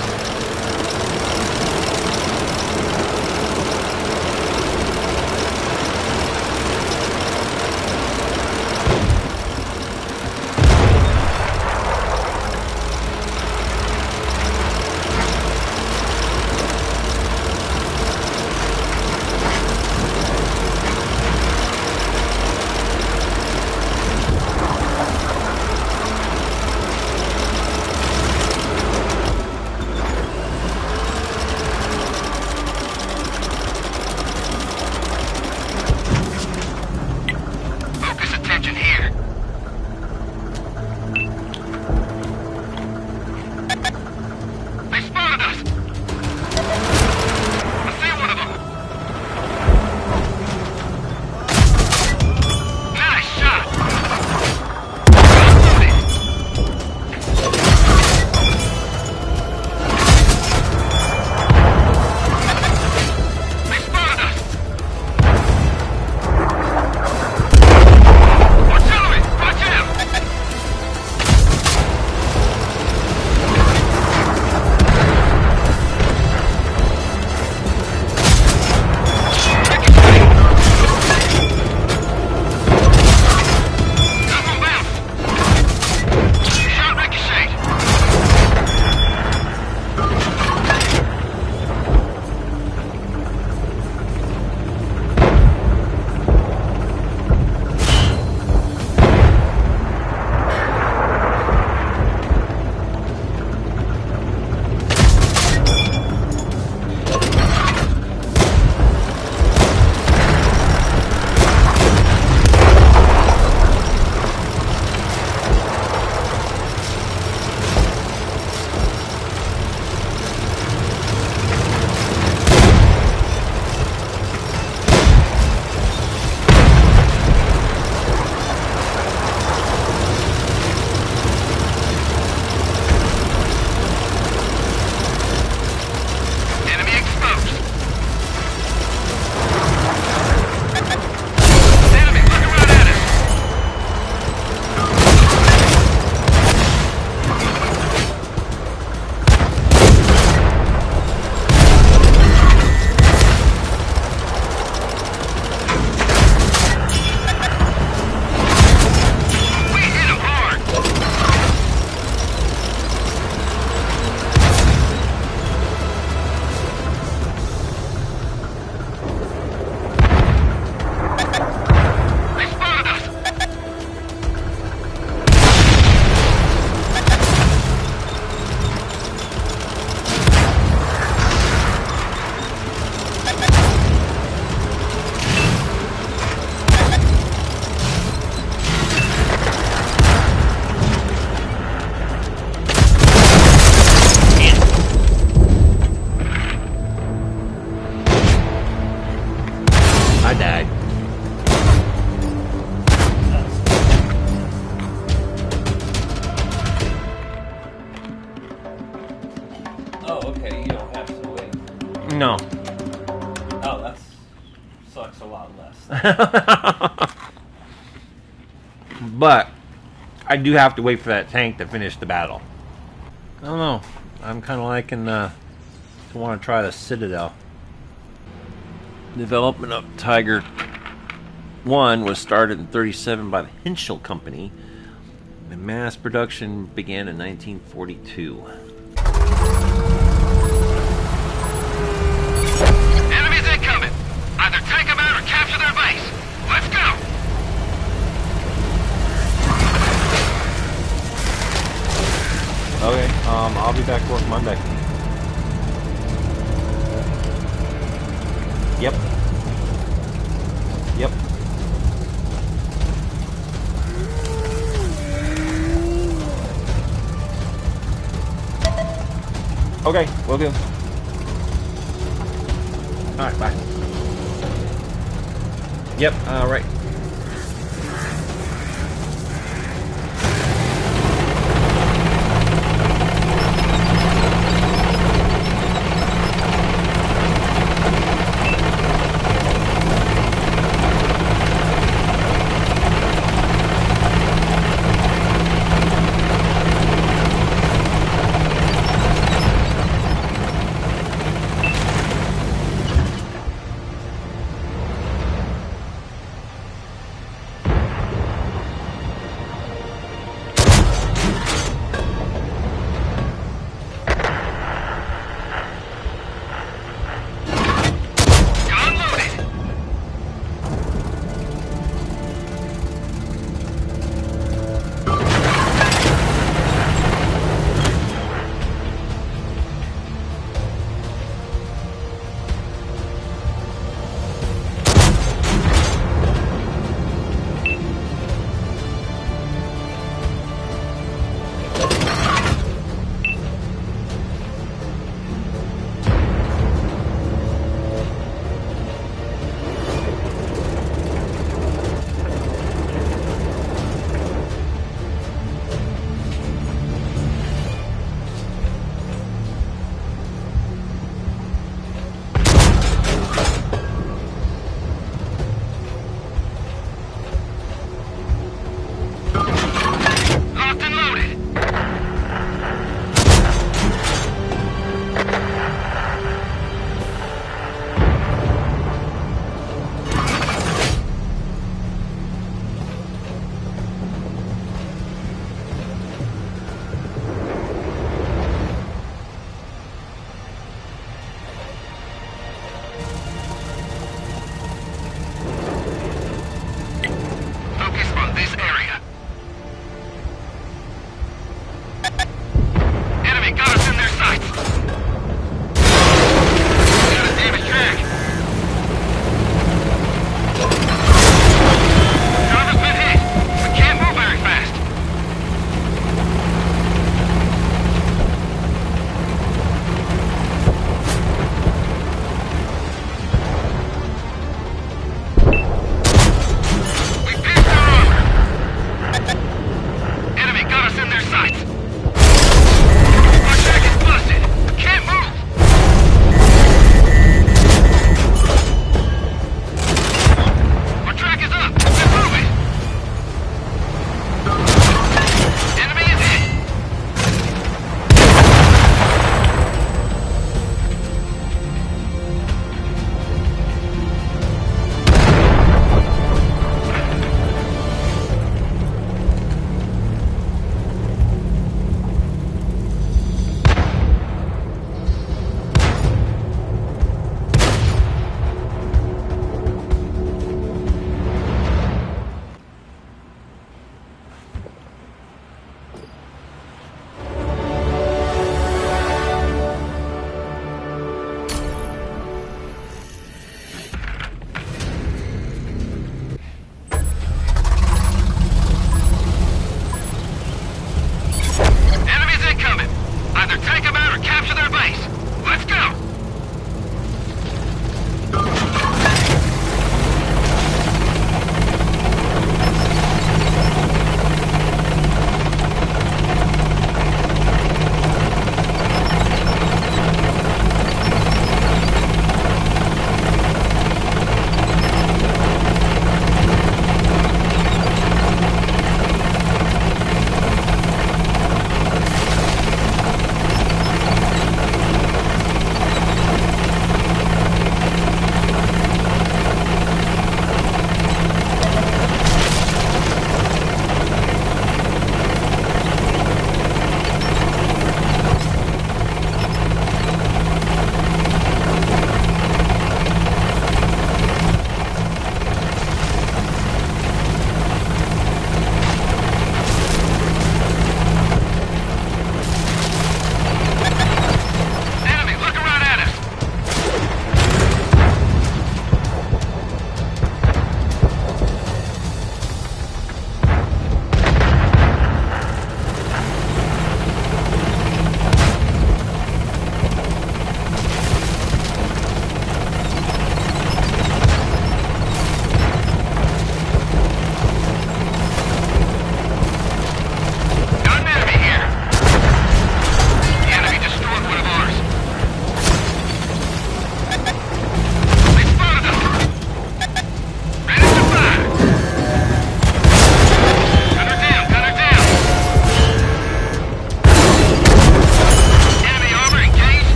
Focus attention here. They spotted us. I see one of them. Nice shot. They spotted us. Artillery, watch out. Up on bounce. Shot ricocheted. Enemy exposed. Enemy looking right at us. We hit him hard. They spotted us. I died. Oh, okay. You don't have to wait. No. Oh, that sucks a lot less. But I do have to wait for that tank to finish the battle. I don't know. I'm kind of liking I want to try the Citadel. Development of Tiger 1 was started in 1937 by the Henschel Company. The mass production began in 1942. Enemies incoming! Either take them out or capture their base! Let's go! Okay, I'll be back to work Monday. Yep. Yep. Okay, will do. Alright, bye. Yep, right.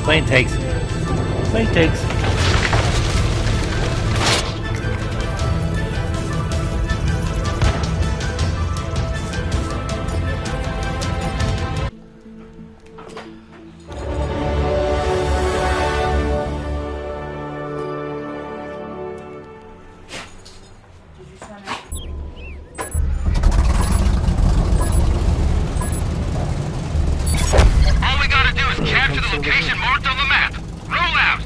Plane takes. Plane takes. All we gotta do is capture the location marked on the map. Roll out!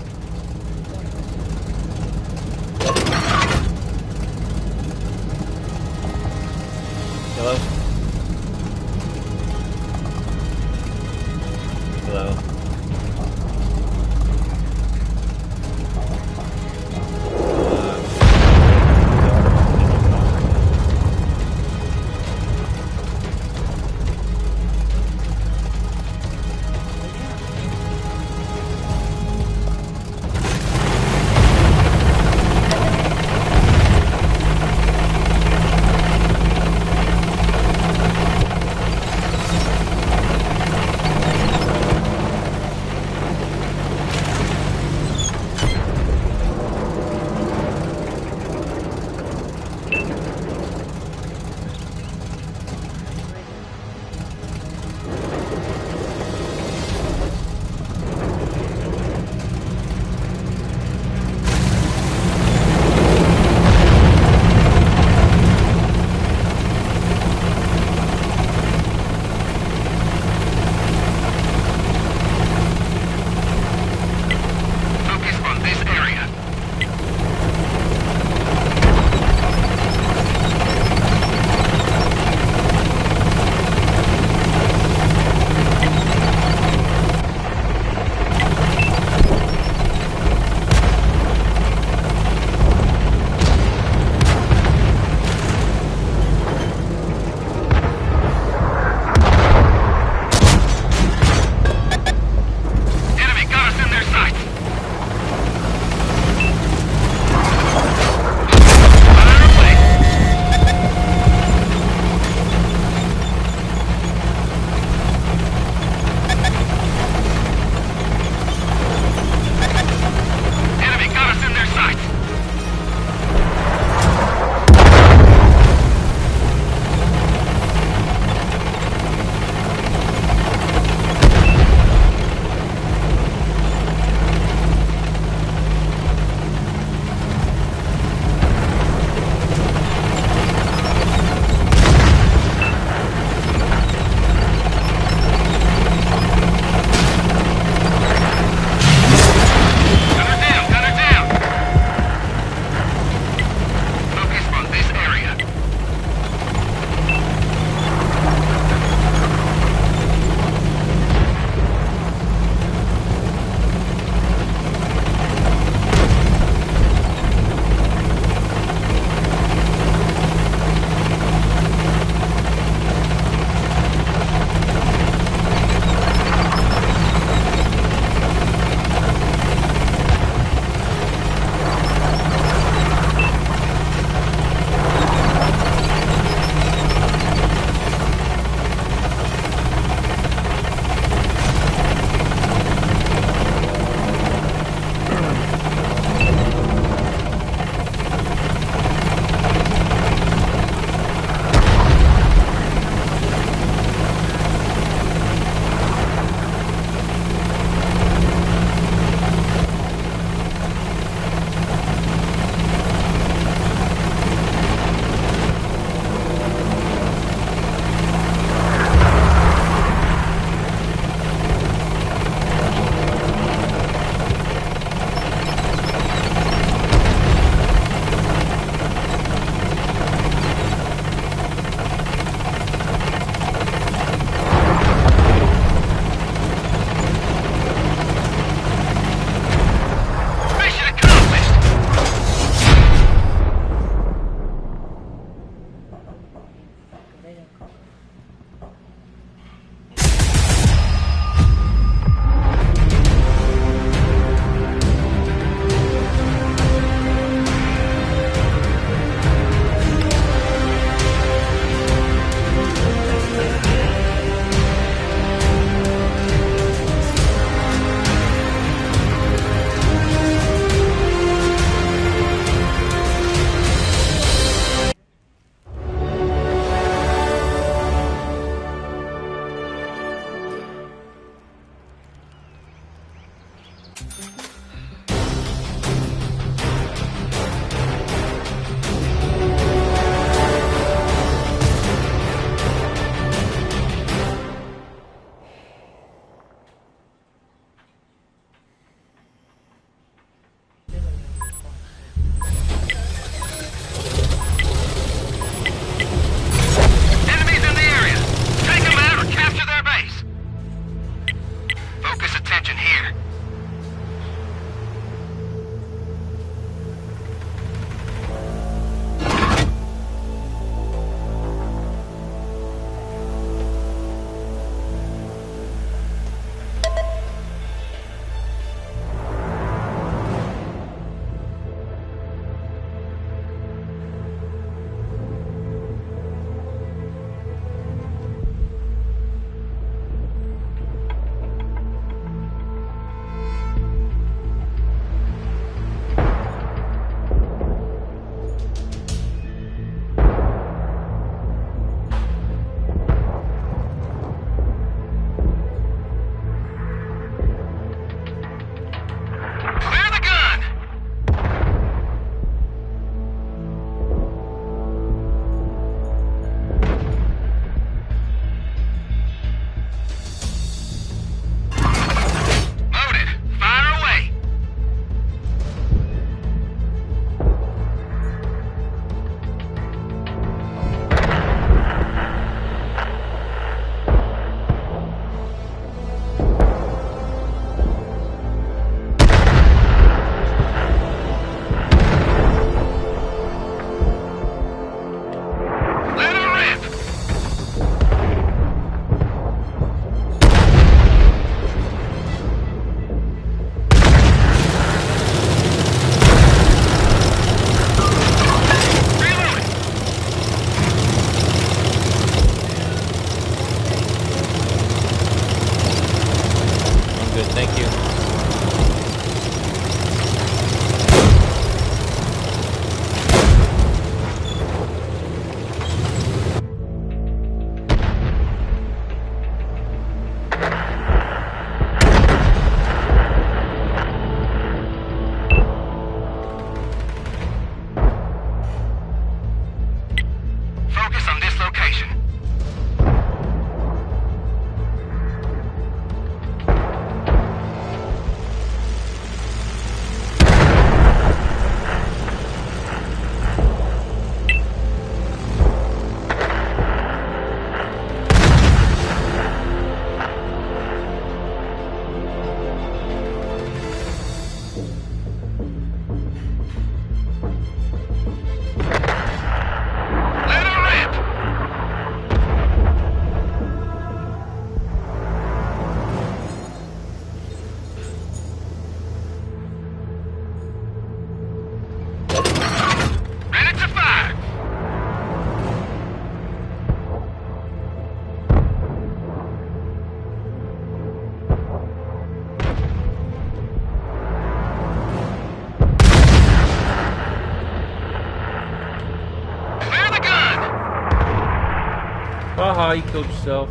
you killed yourself.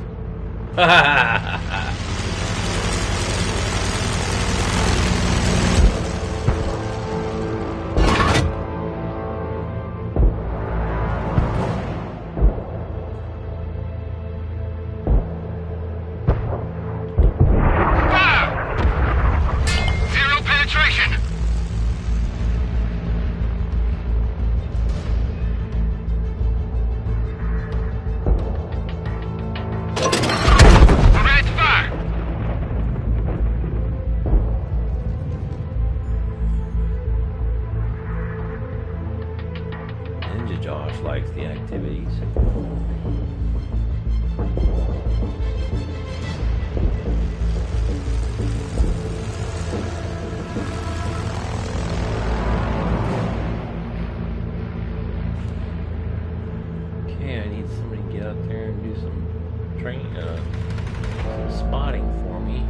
Josh likes the activities. Okay, I need somebody to get out there and do some some spotting for me.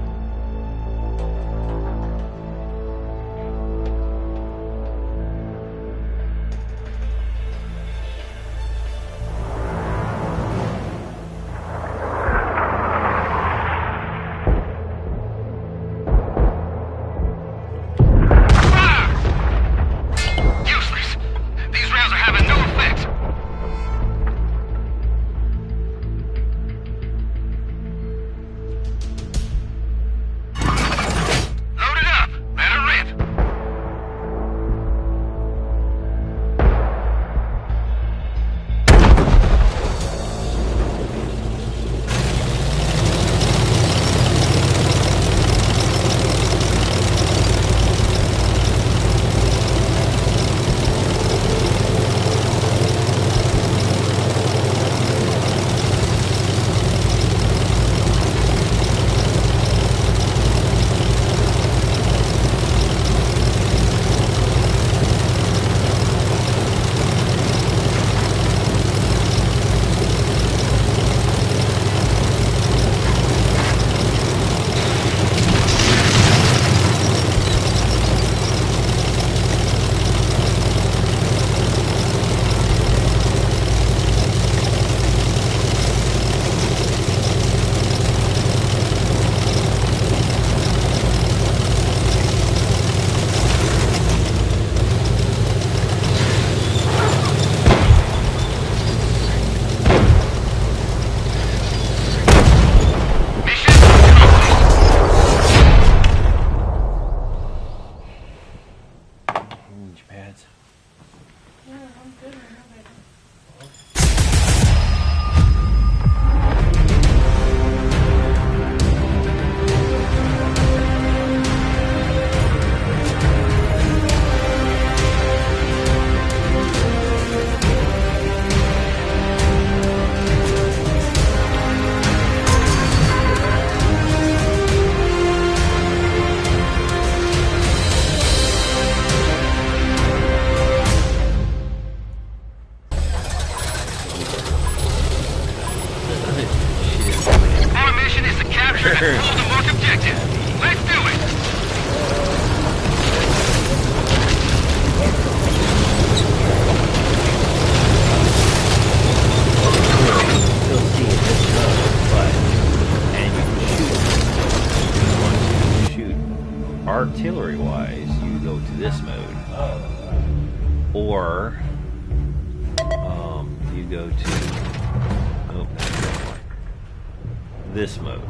Hold the mark objective. Let's do it. Still see it this mode, but and you can shoot. If you want to shoot artillery-wise, you go to this mode, or you go to this mode.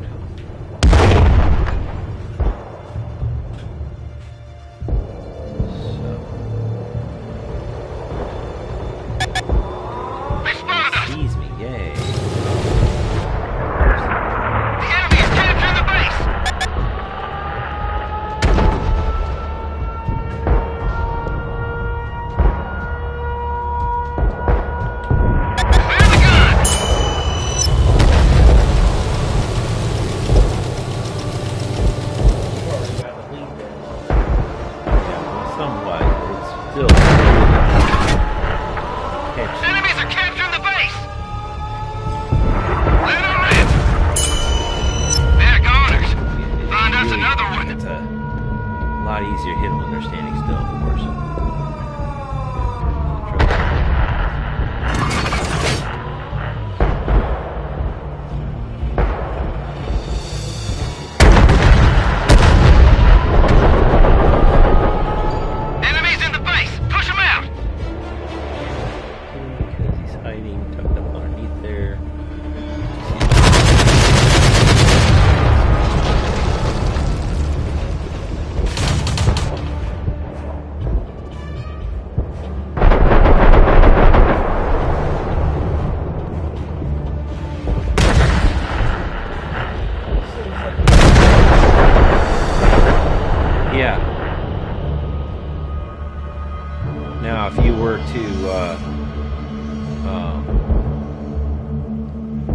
Now, if you were to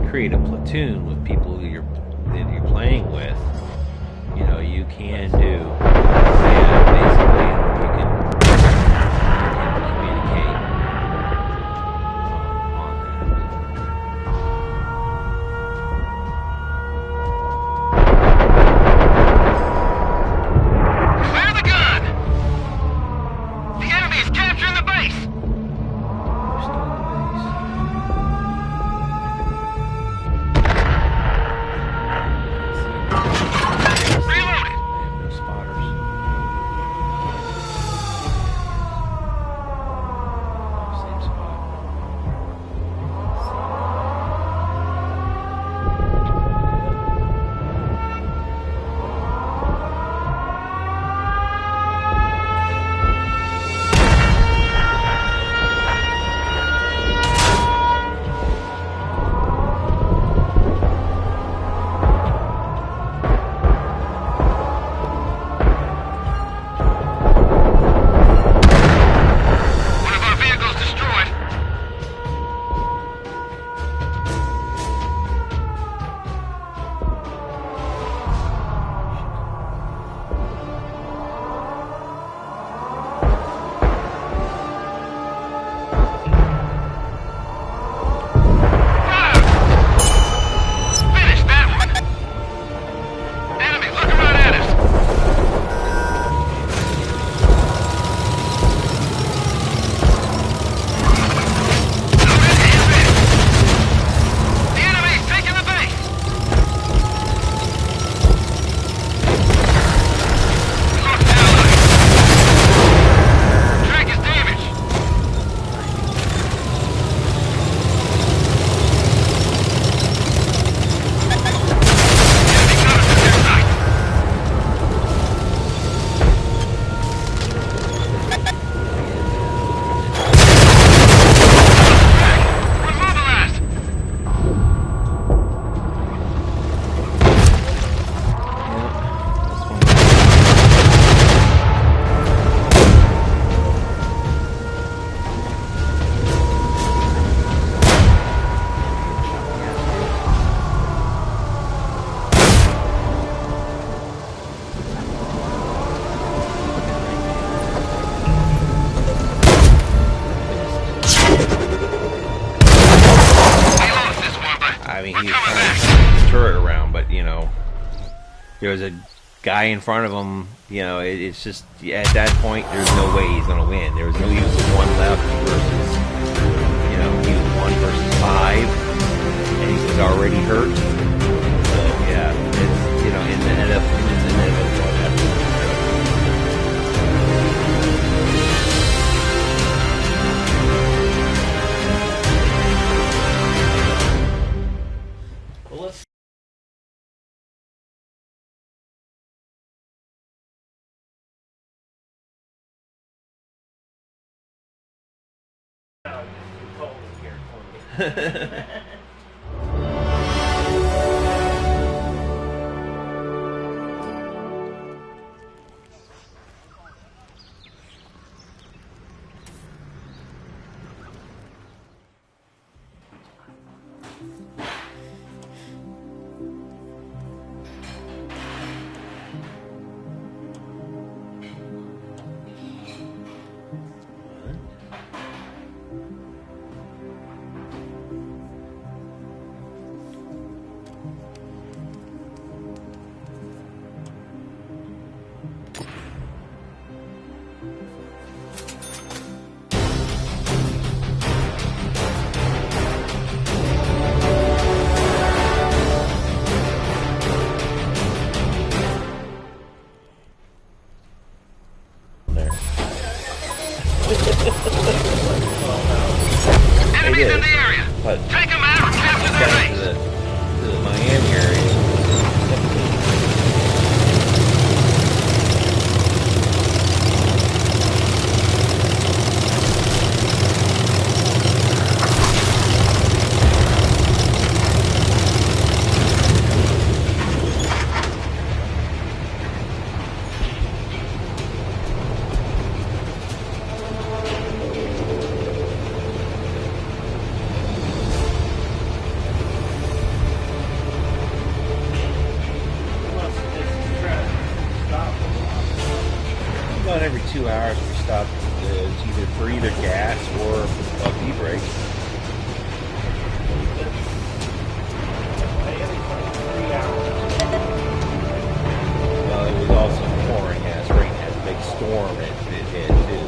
create a platoon with people that you're playing with, you know, you can do, and basically you can communicate on that. Clear the gun! The enemy is capturing the base! Reloaded! I have no spotters. Same spot. One of our vehicles destroyed. Fire! Finish that one. Enemy looking right at us. The enemy's taking the base! We lost the ally. Track is damaged. Enemy got us at their sight. We're mobilized. We lost this one, but I mean, we're he was coming trying back. to turn the turret around, but you know, there was a guy in front of him. You know, it's just at that point, there's no way he's gonna win. There was no use of one left versus, you know, he was 1 versus 5, and he was already hurt. So yeah, it's, you know, in the NFL, it's inevitable. Well, let's. Enemies is. in the area. But Take them out or capture their got base. to the Miami area. gas or a V-brake. Well, it was also pouring as rain had a big storm it hit too.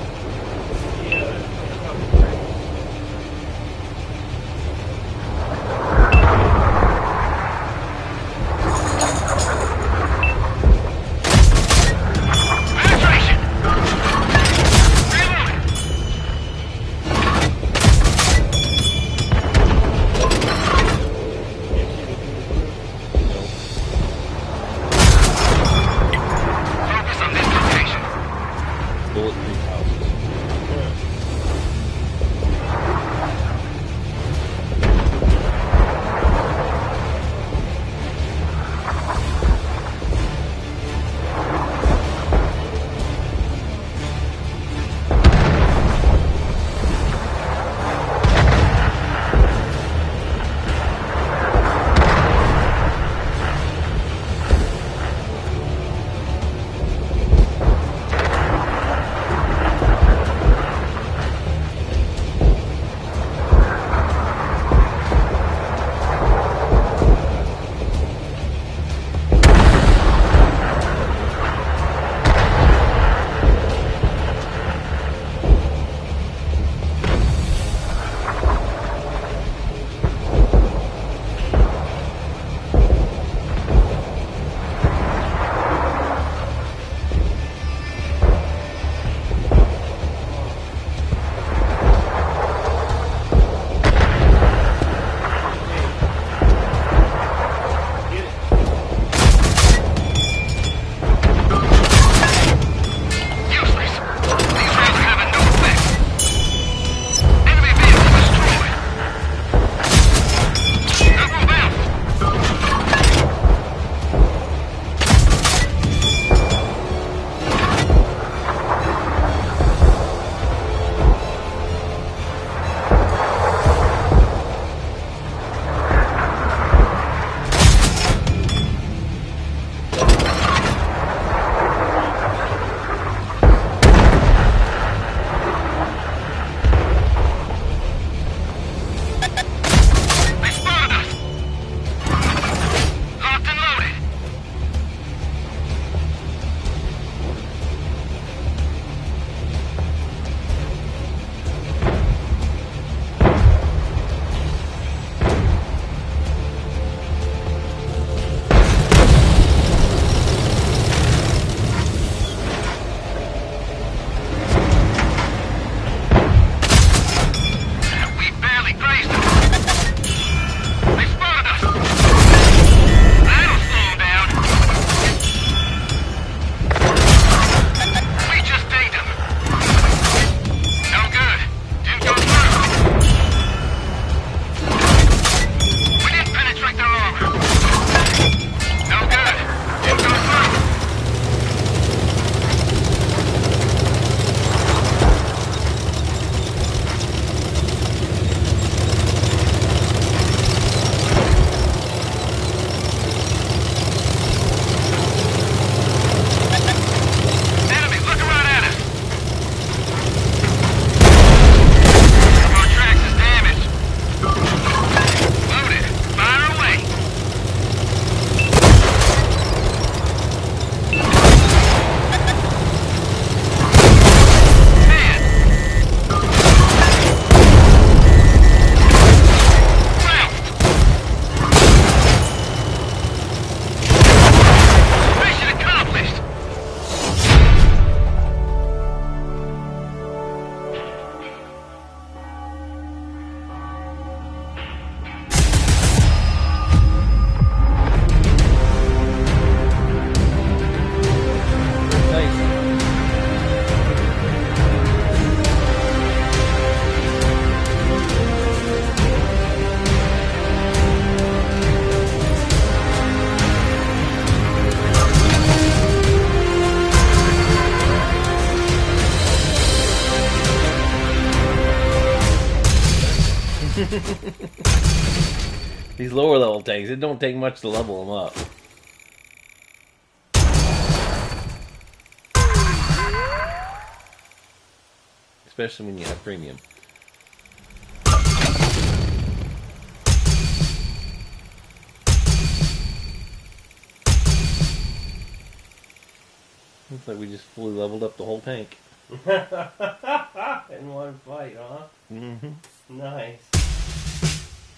These lower level tanks, it don't take much to level them up. especially when you have premium. Looks like we just fully leveled up the whole tank. In one fight, huh? Mm-hmm. Nice.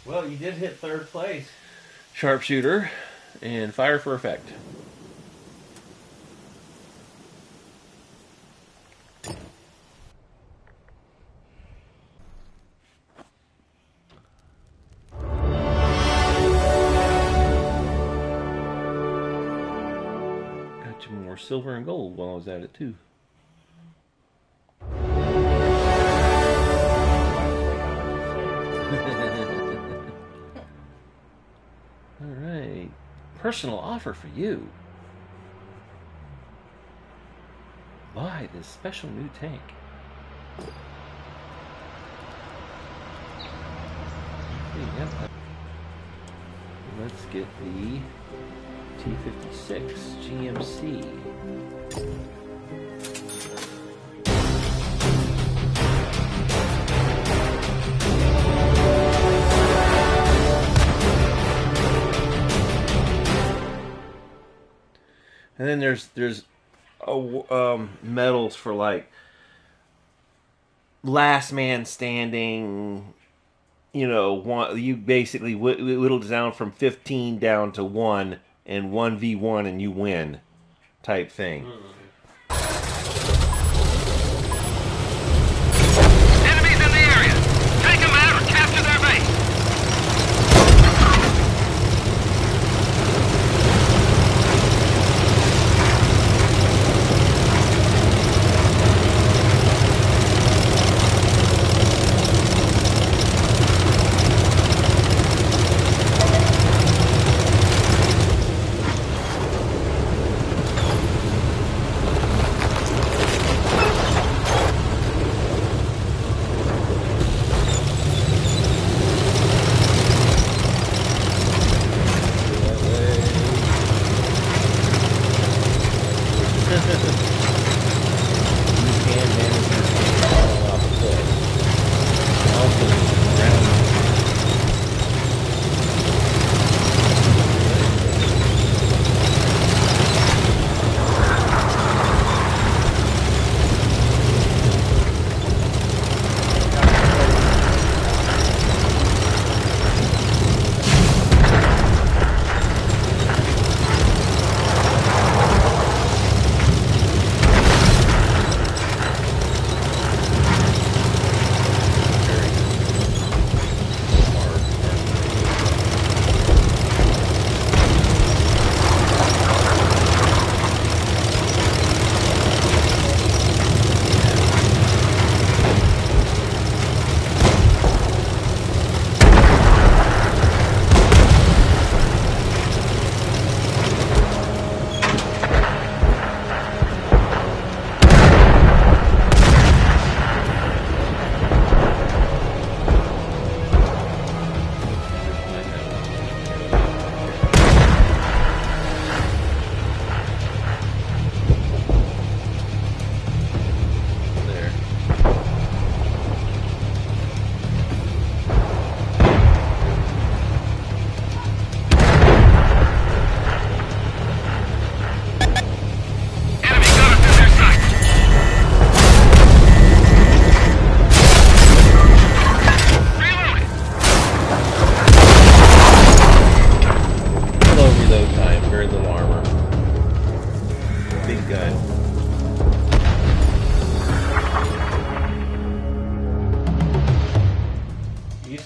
Well, you did hit 3rd place. Sharpshooter and fire for effect. Got you more silver and gold while I was at it too. Alright. Personal offer for you. Buy this special new tank. Let's get the T56 GMC. And then there's medals for like last man standing. You know, you basically whittled down from 15 down to 1 and 1v1 and you win type thing. Enemies in the area. Take them out or capture their base.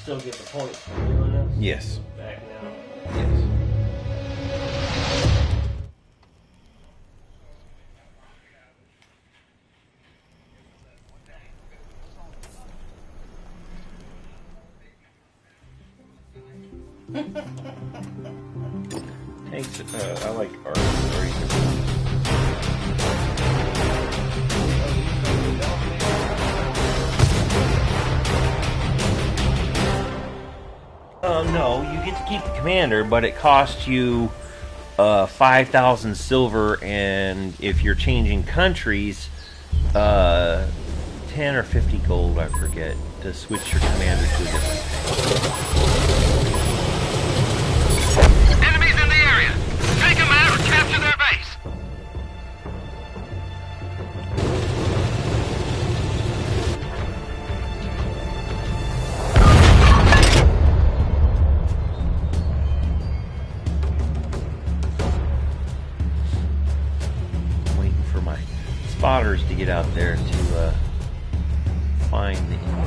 still get the points for doing this? Yes. Back now. Yes. Thanks. I like art. No, you get to keep the commander, but it costs you 5,000 silver, and if you're changing countries, 10 10 or 50 gold, I forget, to switch your commander to a different tank. Enemies in the area. Take them out or capture their base. I'm waiting for my spotters to get out there to find the enemy.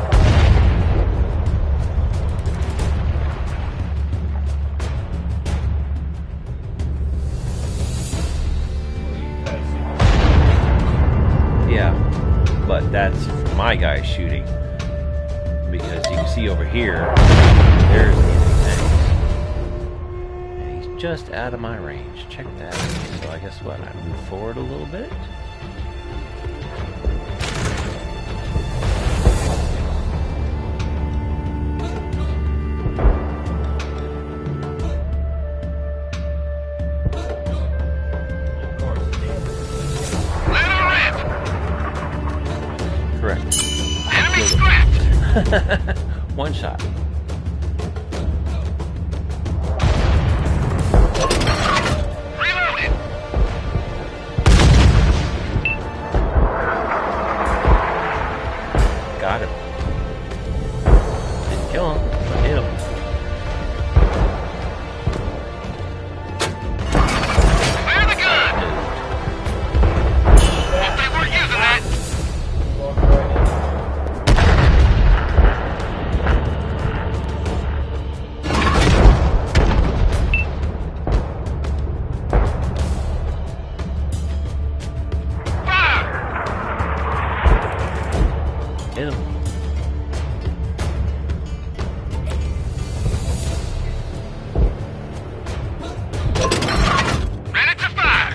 Yeah, but that's my guy shooting, because you can see over here, there's the enemy tanks, and he's just out of my range. Check that. So I guess what? I move forward a little bit. Correct. Enemy scrapped. One shot. Reloaded. Got him. Didn't kill him. Hit him. Clear the gun. If they weren't using that. Fire. Hit him. Ready to fire.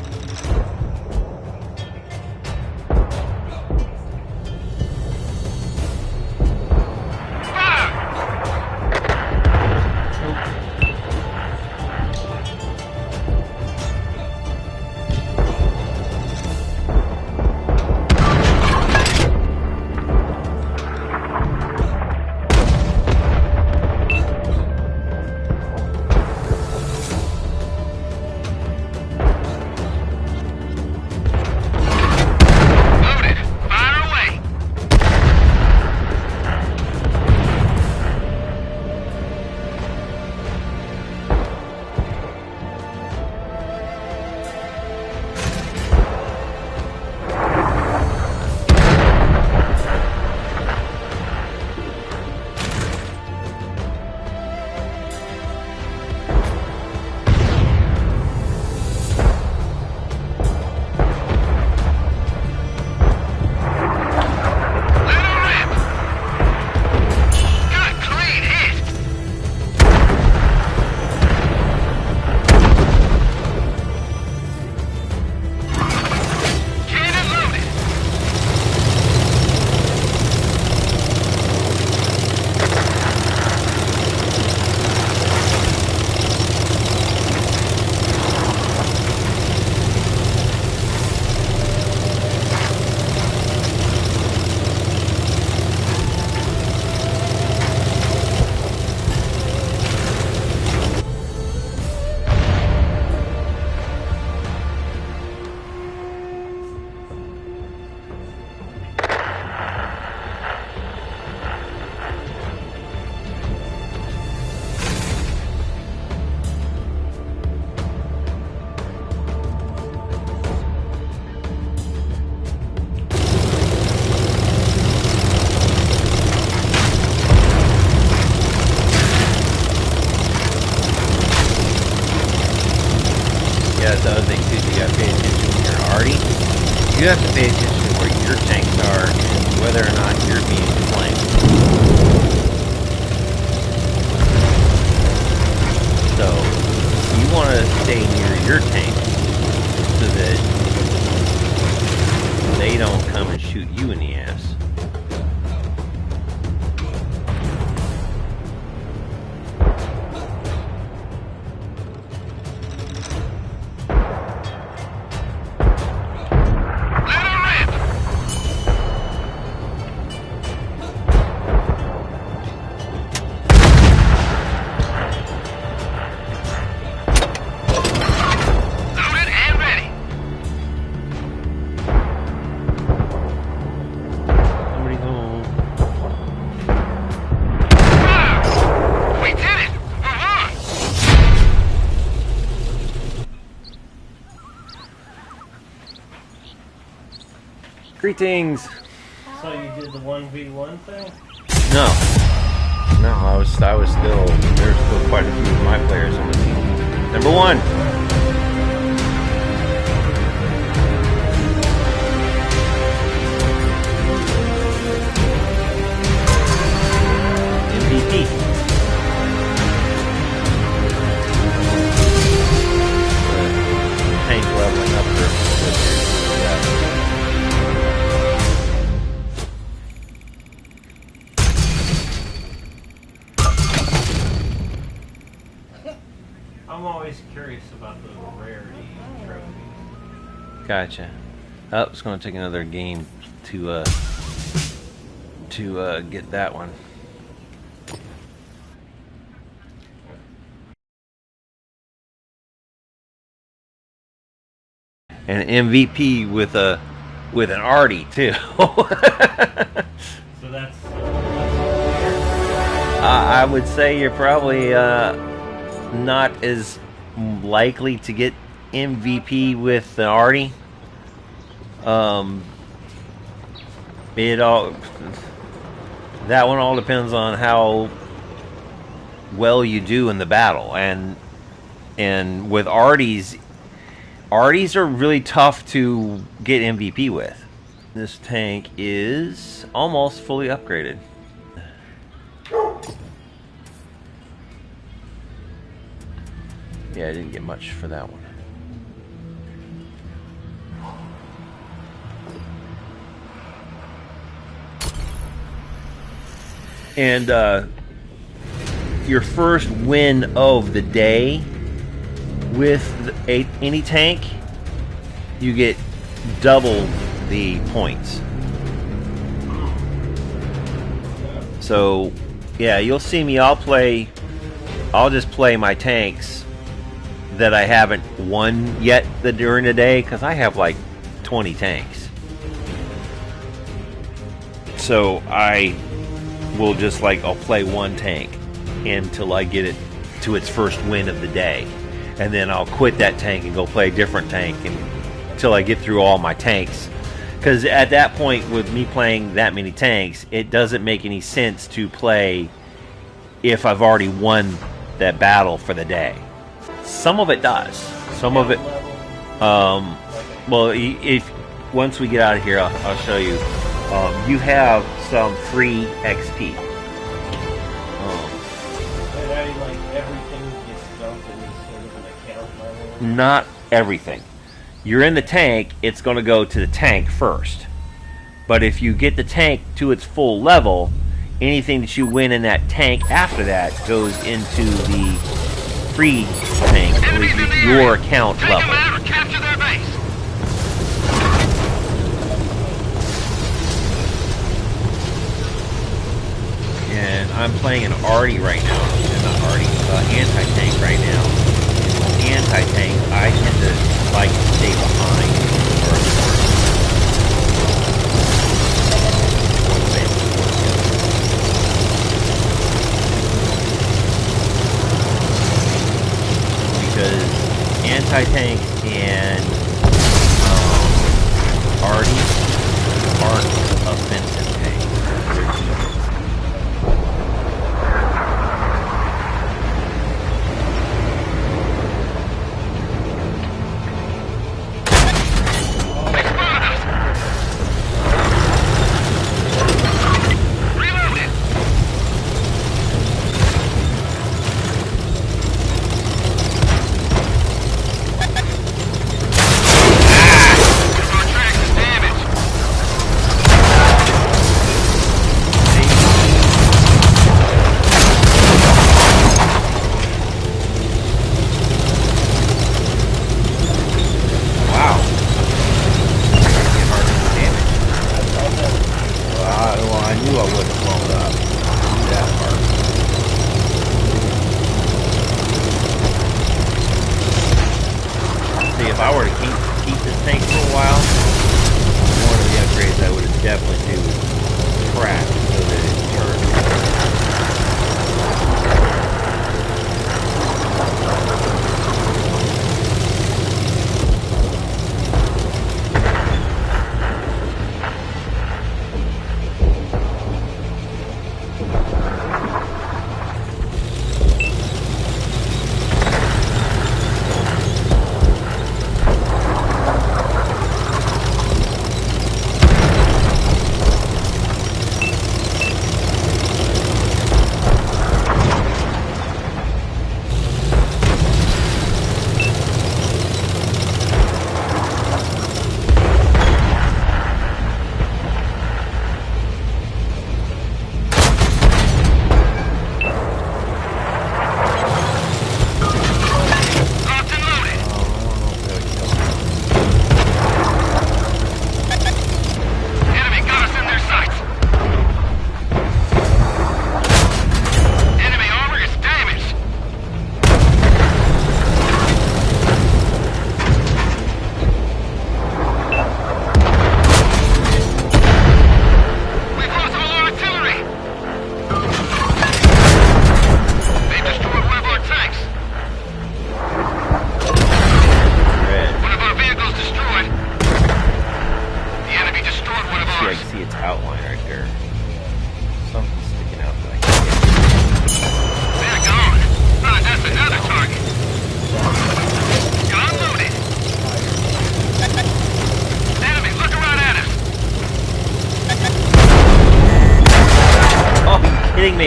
Fire. Loaded. Fire away. Let her rip. Good clean hit. Cannon loaded. Yeah, that's the other thing too. You gotta pay attention when you're arty. You have to pay attention to where your tanks are and whether or not you're being flanked. So you want to stay near your tank so that they don't come and shoot you in the ass. Let her rip. Greetings. So you did the 1v1 thing? No. No, I was still, there's still quite a few of my players on the team. Number 1. MVP. Tank leveling up for I'm always curious about the rarity trophies. Gotcha. Oh, it's going to take another game to get that one. And MVP with an arty too. So that's I would say you're probably not as likely to get MVP with an arty. That one all depends on how well you do in the battle, and with arties are really tough to get MVP with. This tank is almost fully upgraded. Yeah, I didn't get much for that one. And your first win of the day with any tank, you get double the points. So yeah, you'll see me, I'll just play my tanks that I haven't won yet during the day, because I have like 20 tanks. So I will just I'll play one tank until I get it to its first win of the day, and then I'll quit that tank and go play a different tank until I get through all my tanks. Because at that point, with me playing that many tanks, it doesn't make any sense to play if I've already won that battle for the day. Some of it does. Some of it, well, if once we get out of here, I'll show you. You have some free XP. Everything gets dumped in sort of an account level? Not everything. You're in the tank, it's going to go to the tank first. But if you get the tank to its full level, anything that you win in that tank after that goes into the free tank with your account level. Take them out or capture their base. And I'm playing an arty right now. Not arty, anti-tank right now. With anti-tank, I tend to like to stay behind. Because anti-tank and arty aren't offensive tanks. They're defensive.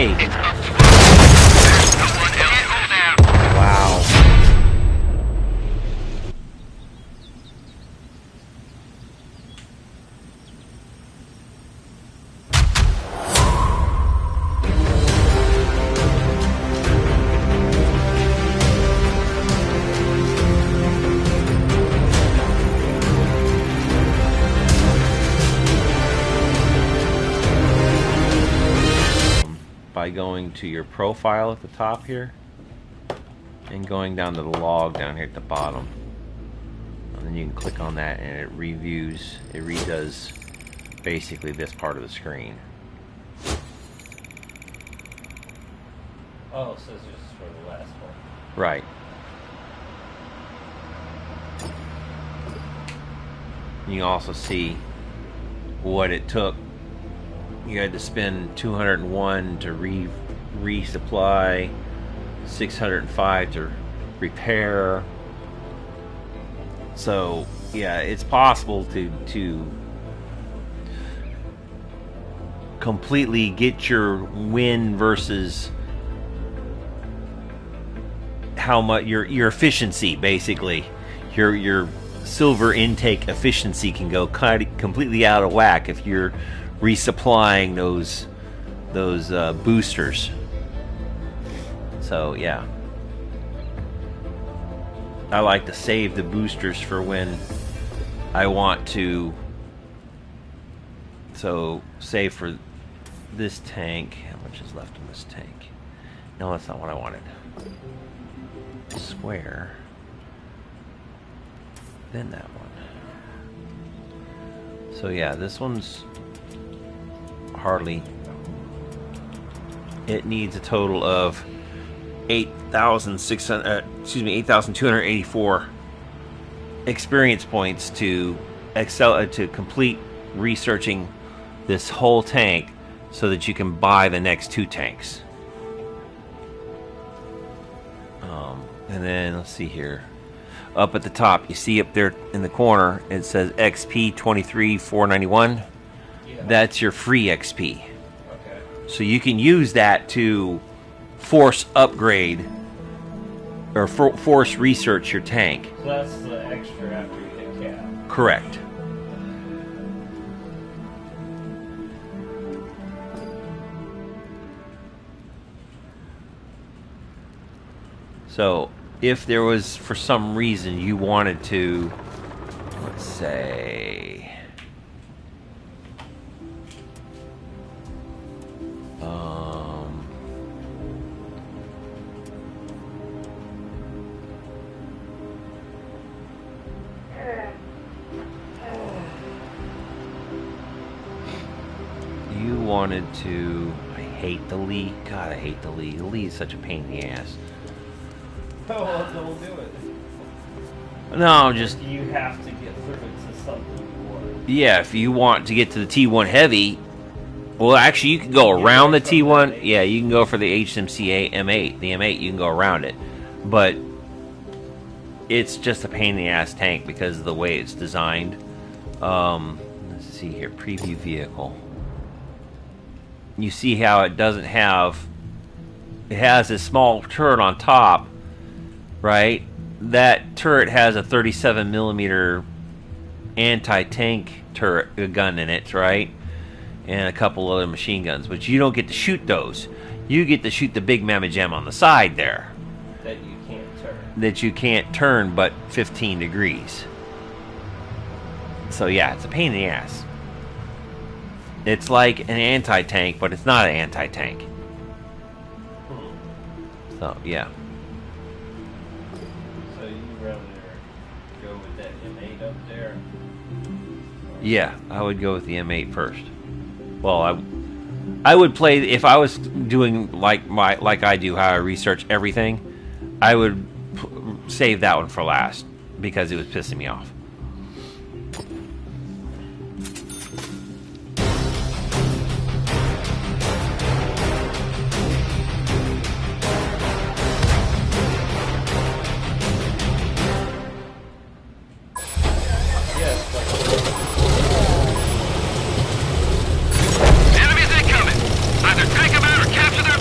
way. It's up to us. There's no one else. Hold down. Wow. By going to your profile at the top here and going down to the log down here at the bottom, and then you can click on that and it redoes basically this part of the screen. Oh, so this is for the last one. Right. You can also see what it took. You had to spend 201 to resupply, 605 to repair. So yeah, it's possible to completely get your win versus how much your efficiency, basically your silver intake efficiency can go completely out of whack if you're resupplying those boosters. So yeah, I like to save the boosters for when I want to. So save for this tank. How much is left in this tank? No, that's not what I wanted. Square. Then that one. So yeah, this one's hardly. It needs a total of 8,284 experience points to complete researching this whole tank, so that you can buy the next 2 tanks. And then let's see here. Up at the top, you see up there in the corner, it says XP 23,491. Yeah. That's your free XP. Okay. So you can use that to force upgrade or force research your tank. So that's the extra after you hit cap. Correct. So if there was, for some reason, you wanted to, let's say, you wanted to, I hate the Lee. God, I hate the Lee. The Lee is such a pain in the ass. Oh, well, don't do it. No, just, You have to get through to something you want. yeah, if you want to get to the T1 Heavy, well, actually, you can go around the T1. Yeah, you can go for the HMCA M8. The M8, you can go around it. But it's just a pain in the ass tank because of the way it's designed. Let's see here. Preview vehicle. You see how it doesn't have... It has a small turret on top, right? That turret has a 37mm anti-tank turret gun in it, right? And a couple other machine guns, but you don't get to shoot those. You get to shoot the big mamma jam on the side there. That you can't turn. That you can't turn but 15 degrees. So yeah, it's a pain in the ass. It's like an anti-tank, but it's not an anti-tank. So yeah. So you rather go with that M8 up there? Yeah, I would go with the M8 first. Well, I would play, if I was doing like I do, how I research everything, I would save that one for last because it was pissing me off. Enemies incoming! Either take them out or capture their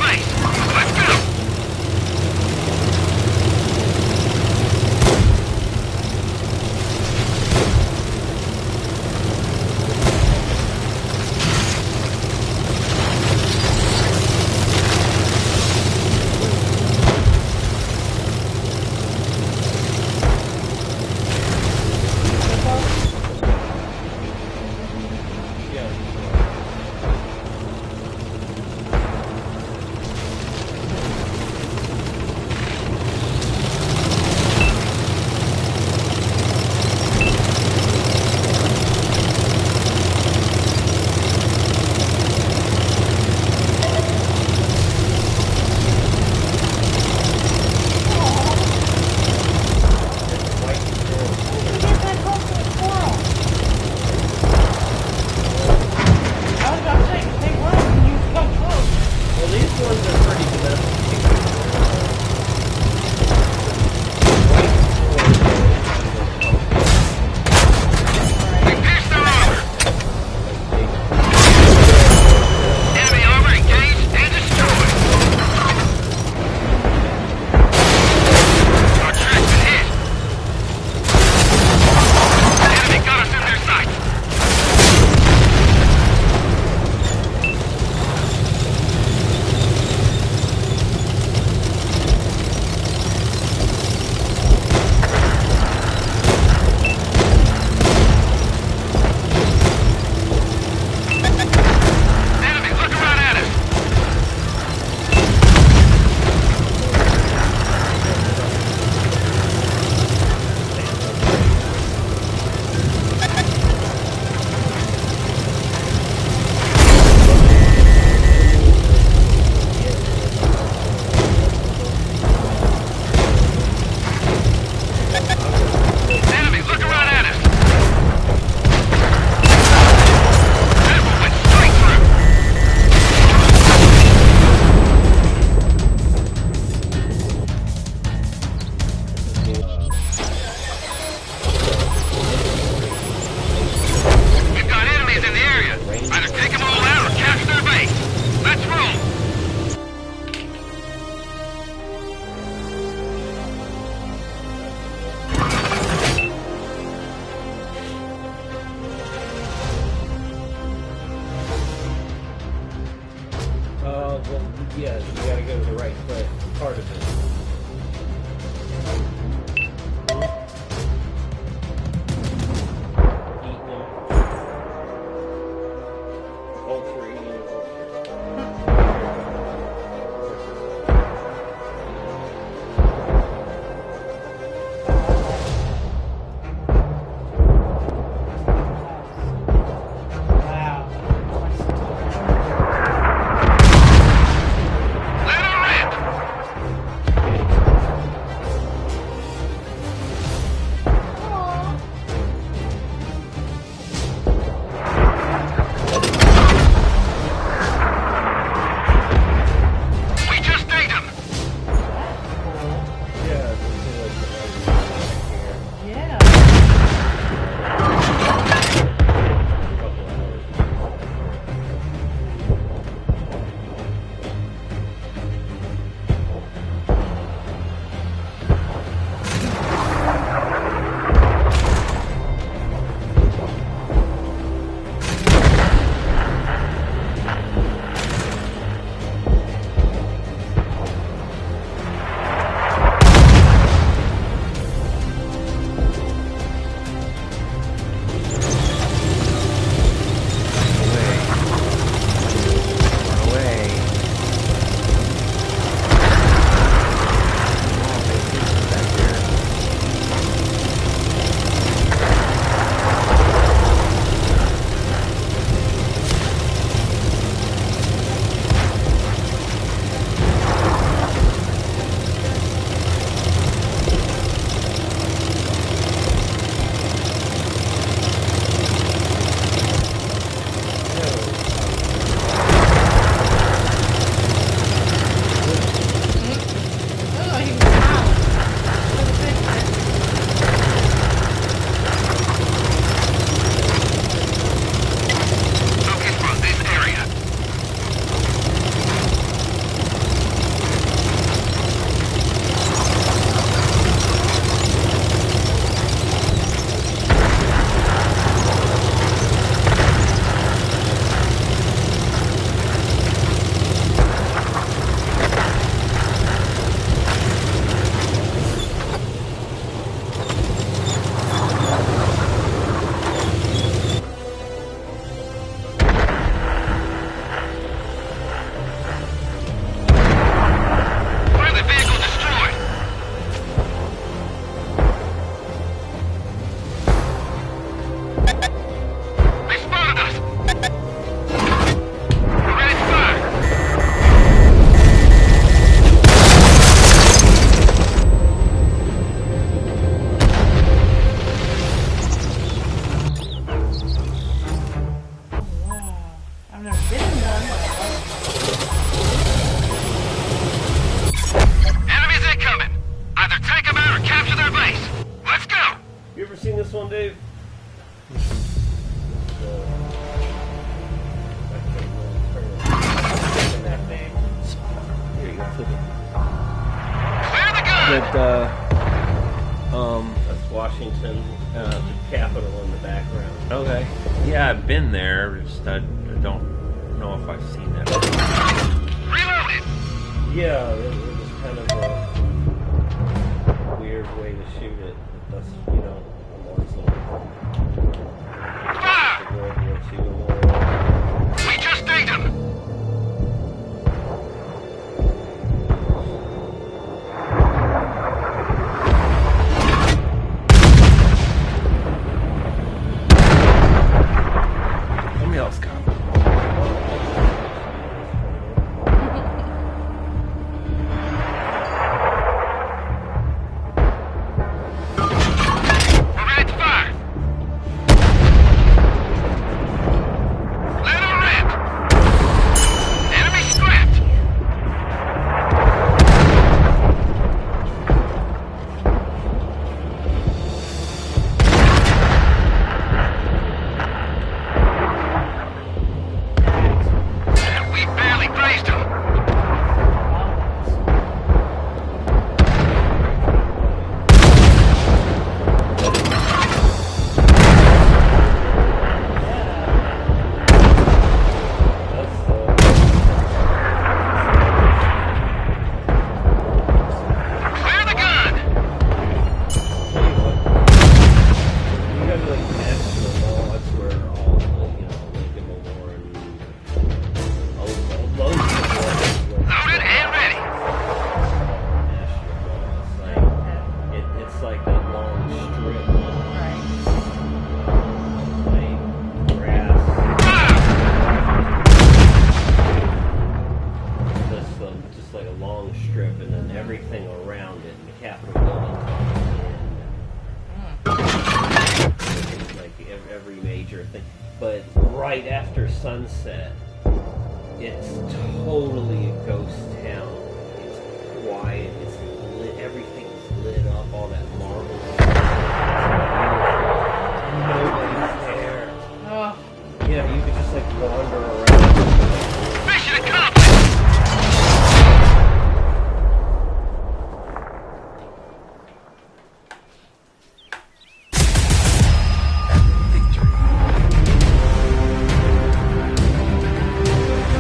they're pretty domesticated. We pierced their armor. Enemy armor engaged and destroyed. Our track's been hit. The enemy got us in their sights. Enemy looking right at us. Enemy looking right at us. That one went straight through. We've got enemies in the area. Either take them all out or capture their base. Let's roll. Well, yeah, you gotta go to the right part of it. Eating them. Ultra eating, Let her rip. to the Clear the gun! that's Washington, the Capitol in the background. Okay. Yeah, I've been there. Just I don't know if I've seen that. Reloaded! Yeah, it was kind of a weird way to shoot it. But that's, you know, I'm always looking Fire! for World War II and all. We just dinged him! Somebody else got it. We're ready to fire! Let her rip! Enemy scrapped! We barely grazed him! Clear the gun! You go to like National Mall, that's where all the, you know, Lincoln Memorial and loads of Loaded and ready! National Mall. It's like that long strip of like grass. Fire! Just like a long strip, and then everything around it, and the Capitol building and like every major thing. But right after sunset, it's totally a ghost town. It's quiet. It's lit. Everything's lit up. All that marble. Nobody's there. Oh, Yeah, you could just like wander around. Mission accomplished!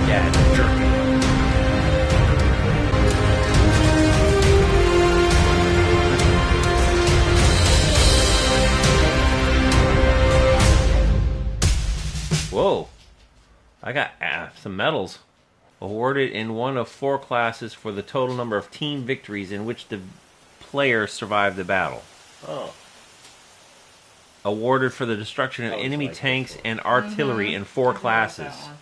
Yeah, it's jerky. Whoa. I got some medals. Awarded in one of 4 classes for the total number of team victories in which the player survived the battle. Oh. Awarded for the destruction of That was enemy like tanks this and artillery in 4 classes. that one.